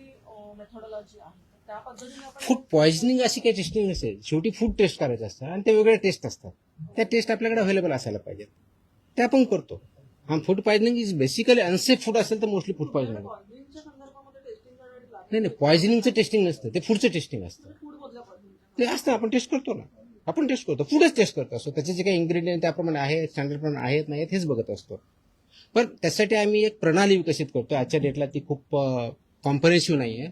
मेथोडॉलॉजी आहे त्या पद्धतीने आपण फूड पॉइझनिंग अशी काही टेस्टिंग नसेल. शेवटी फूड टेस्ट करायचं असतं आणि ते वेगळे टेस्ट असतात. त्या टेस्ट आपल्याकडे अवेलेबल असायला पाहिजेत, ते आपण करतो. हा food poisoning is basically unsafe food असेल तर मोस्टली फूड पॉइझनिंग. पॉइझनिंगच्या संदर्भामध्ये टेस्टिंग करण्यासाठी लागतं. नाही, पॉइझनिंगचं टेस्टिंग नसतं, ते फूडचं टेस्टिंग असतं. फूड मधल्या पॉइझनिंग ते असतं, आपण टेस्ट करतो ना, आपण टेस्ट करतो, फूडच टेस्ट करतो असतो. त्याचे जे काही इन्ग्रेडियंट त्याप्रमाणे आहेत, स्टँडर्ड प्रमाणे आहेत नाहीत हेच बघत असतो. पण त्यासाठी आम्ही एक प्रणाली विकसित करतो. आजच्या डेटला ती खूप कॉम्प्रेन्सिव्ह नाही आहे,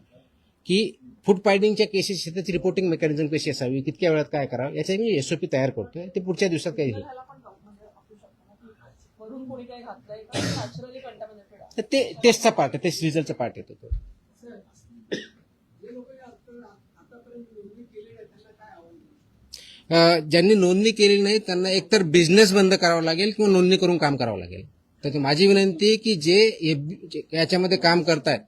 की फूड पॉइझनिंगच्या केसेस त्याची रिपोर्टिंग मेकॅनिझम कशी असावी, कितक्या वेळात काय करावं, याचा मी एसओपी तयार करतोय. ते पुढच्या दिवसात काही होईल. ह्याला पण म्हणजे असू शकतं ना, की वरून कोणी काही घातलंय का नॅचरली कंटॅमिनेटेड आहे. तर ते टेस्टचा पार्ट आहे, टेस्ट रिझल्टचा पार्ट येतो तो. ज्यांनी नोंदणी केली नाही त्यांना एकतर बिझनेस बंद करावा लागेल किंवा नोंदणी करून काम करावं लागेल. तर माझी विनंती आहे की जे याच्यामध्ये काम करतायत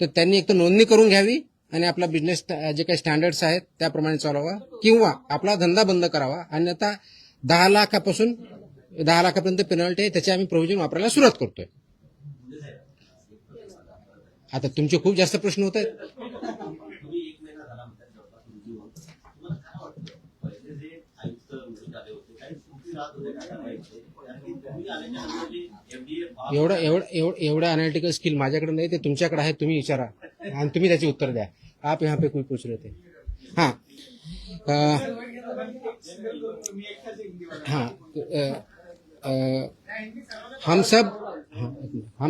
तर त्यांनी एकतर नोंदणी करून घ्यावी आणि आपला बिझनेस जे काही स्टँडर्ड्स आहेत त्याप्रमाणे चालवावा किंवा आपला धंदा बंद करावा. अन्यथा 10 लाखापासून 10 लाखापर्यंत पेनल्टी आहे, त्याचे आम्ही प्रोव्हिजन वापरायला सुरुवात करतोय. आता तुमचे खूप जास्त प्रश्न होत आहेत. तुम्ही 1 महिना झाला म्हणतात जवळपास तुमची होऊन. तुम्हाला काय वाटतं पहिले जे आयुक्त निवडून आले होते काही कुठे राहत होते काय माहिती, कारण की तुम्ही आल्याच्या नंतर जे FDA एवढा अनालिटिकल स्किल माझ्याकडे नाही, ते तुमच्याकडे आहे. तुम्ही विचारा आणि तुम्ही त्याची उत्तर द्या. आप यहाँ पे कोई पूछ रहे थे. हाँ हम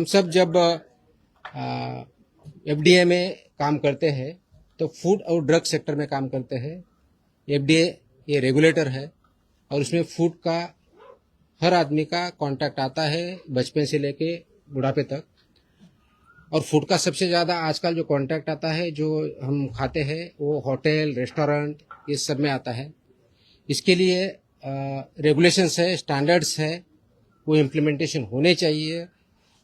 सब जब एफडीए में काम करते हैं तो फूड और ड्रग सेक्टर में काम करते हैं. एफडीए ये रेगुलेटर है और उसमें फूड का हर आदमी का कांटेक्ट आता है बचपन से लेके बुढ़ापे तक. और फूड का सबसे ज़्यादा आजकल जो कांटेक्ट आता है जो हम खाते हैं वो होटल रेस्टोरेंट ये सब में आता है. इसके लिए रेगुलेशंस है, स्टैंडर्ड्स है, वो इम्प्लीमेंटेशन होने चाहिए.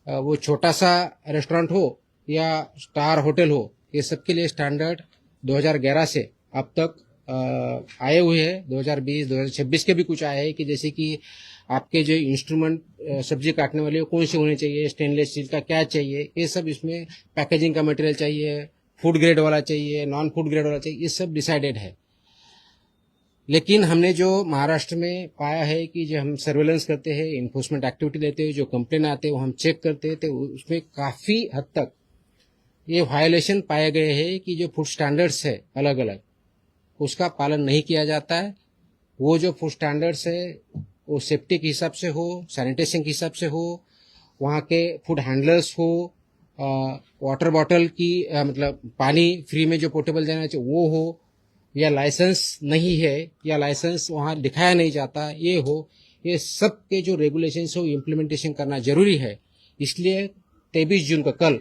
वो छोटा सा रेस्टोरेंट हो या स्टार होटल हो, ये सब के लिए स्टैंडर्ड 2011 से अब तक आए हुए हैं. 2020 2026 के भी कुछ आए हैं कि जैसे कि आपके जो इंस्ट्रूमेंट सब्जी काटने वाले कौन से होने चाहिए, स्टेनलेस स्टील का क्या चाहिए, ये सब इसमें पैकेजिंग का मटेरियल चाहिए, फूड ग्रेड वाला चाहिए, नॉन फूड ग्रेड वाला चाहिए, ये सब डिसाइडेड है. लेकिन हमने जो महाराष्ट्र में पाया है कि जो हम सर्वेलेंस करते हैं, इन्फोर्समेंट एक्टिविटी लेते हैं, जो कंप्लेन आते हैं वो हम चेक करते हैं, तो उसमें काफ़ी हद तक ये वायलेशन पाए गए हैं कि जो फूड स्टैंडर्ड्स है अलग अलग उसका पालन नहीं किया जाता है. वो जो फूड स्टैंडर्ड्स है वो सेफ्टी के हिसाब से हो, सैनिटेशन के हिसाब से हो, वहाँ के फूड हैंडलर्स हो, वाटर बॉटल की मतलब पानी फ्री में जो पोर्टेबल देना चाहिए वो हो, या लाइसेंस नहीं है या लाइसेंस वहाँ दिखाया नहीं जाता ये हो, ये सब के जो रेगुलेशंस हो इम्प्लीमेंटेशन करना जरूरी है. इसलिए 23 जून को कल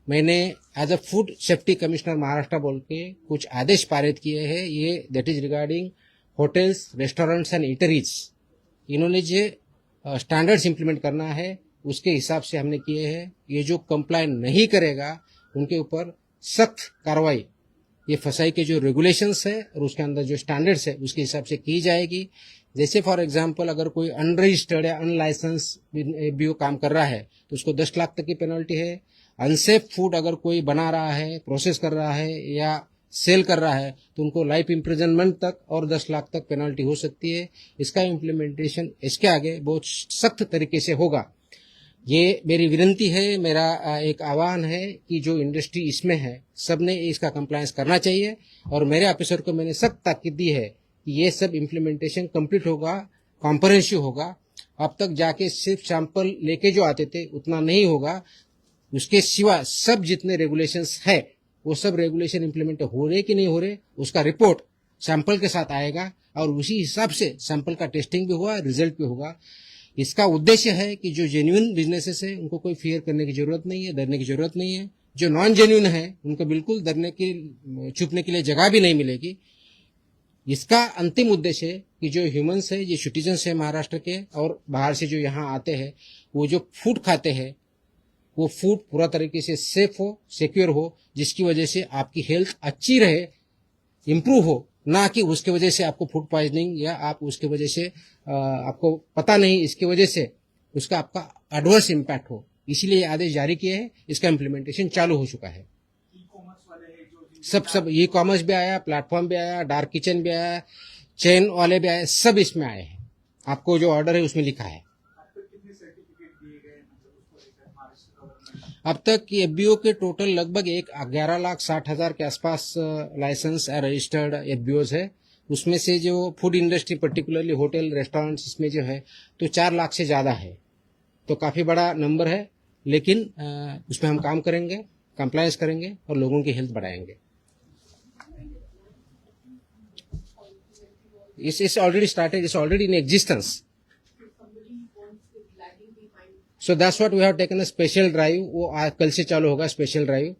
मैंने as a food safety commissioner Maharashtra बोल के कुछ आदेश पारित किए हैं. ये that is regarding hotels, restaurants and eateries. इन्होंने जो स्टैंडर्ड्स इम्प्लीमेंट करना है उसके हिसाब से हमने किए हैं। ये जो कंप्लाई नहीं करेगा उनके ऊपर सख्त कार्रवाई, ये फसाई के जो रेगुलेशंस है और उसके अंदर जो स्टैंडर्ड्स है उसके हिसाब से की जाएगी। जैसे फॉर एग्जांपल अगर कोई अनरजिस्टर्ड या अनलाइसेंस एफबीओ काम कर रहा है तो उसको 10 लाख तक की पेनल्टी है। अनसेफ फूड अगर कोई बना रहा है, प्रोसेस कर रहा है या सेल कर रहा है तो उनको लाइफ इम्प्रिजनमेंट तक और 10 लाख तक पेनल्टी हो सकती है। इसका इम्प्लीमेंटेशन इसके आगे बहुत सख्त तरीके से होगा। ये मेरी विनती है, मेरा एक आह्वान है कि जो इंडस्ट्री इसमें है सबने इसका कंप्लायंस करना चाहिए और मेरे ऑफिसर को मैंने सख्त ताकीद दी है कि ये सब इम्प्लीमेंटेशन कंप्लीट होगा, कॉम्प्रहेंसिव होगा। अब तक जाके सिर्फ सैंपल लेके जो आते थे उतना नहीं होगा, उसके सिवा सब जितने रेगुलेशंस है वो सब रेगुलेशन इम्प्लीमेंट हो रहे कि नहीं हो रहे उसका रिपोर्ट सैंपल के साथ आएगा और उसी हिसाब से सैंपल का टेस्टिंग भी होगा, रिजल्ट भी होगा। इसका उद्देश्य है कि जो जेन्युइन बिजनेसेस है उनको कोई फियर करने की जरूरत नहीं है, डरने की जरूरत नहीं है। जो नॉन जेन्युइन है उनको बिल्कुल डरने की, छुपने के लिए जगह भी नहीं मिलेगी। इसका अंतिम उद्देश्य है कि जो ह्यूमंस है, जो सिटीजन्स है महाराष्ट्र के और बाहर से जो यहाँ आते हैं, वो जो फूड खाते हैं वो फूड पूरा तरीके से सेफ हो, सिक्योर हो, जिसकी वजह से आपकी हेल्थ अच्छी रहे, इम्प्रूव हो, ना कि उसके वजह से आपको फूड पॉइजनिंग या आप उसके वजह से आपको पता नहीं इसकी वजह से उसका आपका एडवर्स इम्पैक्ट हो। इसीलिए आदेश जारी किए हैं, इसका इम्प्लीमेंटेशन चालू हो चुका है। ई कॉमर्स वाले हैं जो सब ई कॉमर्स भी आया, प्लेटफॉर्म भी आया, डार्क किचन भी आया, चेन वाले भी आए, सब इसमें आए हैं। आपको जो ऑर्डर है उसमें लिखा है। अब तक कितने सर्टिफिकेट दिए गए मतलब उसको लेकर महाराष्ट्र गवर्नमेंट? अब तक एफबीओ के टोटल लगभग 11,60,000 के आसपास लाइसेंस रजिस्टर्ड एफबीओज है। उसमें से जो food industry particularly hotel restaurants इसमें जो है तो 4 लाख से ज़्यादा है, तो काफ़ी बड़ा नंबर है। लेकिन उसमें हम काम करेंगे, कंप्लायंस करेंगे और लोगों की हेल्थ बढ़ाएंगे। It's already started, it's already in existence. So that's what we have taken a special drive. वो कल से चालू होगा स्पेशल ड्राइव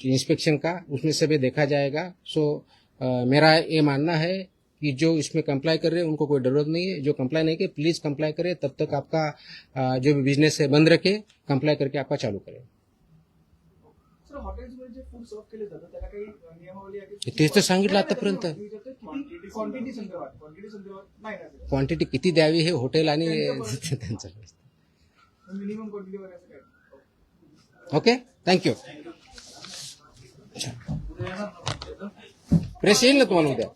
इंस्पेक्शन का, उसमें सभी देखा जाएगा। सो मेरा ये मानना है कि जो इसमें कंप्लाई कर रहे हैं उनको कोई जरूरत नहीं है। जो कंप्लाई नहीं करे प्लीज कंप्लाई करे, तब तक आपका जो भी बिजनेस है बंद रखे, कंप्लाई करके आपका चालू करें। सर हॉटेल्समध्ये जे फूड सर्व केले जातं त्याला काही नियमावली आहे की? तेच तर सांगितलं आतापर्यंत। क्वांटिटी संदर्भात नाही ना क्वांटिटी किती द्यावी हे हॉटेल आणि त्यांचं मिनिमम क्वांटिटी वगैरे असं काय? Okay, thank you. प्रेस येईल ना तुम्हाला उद्या?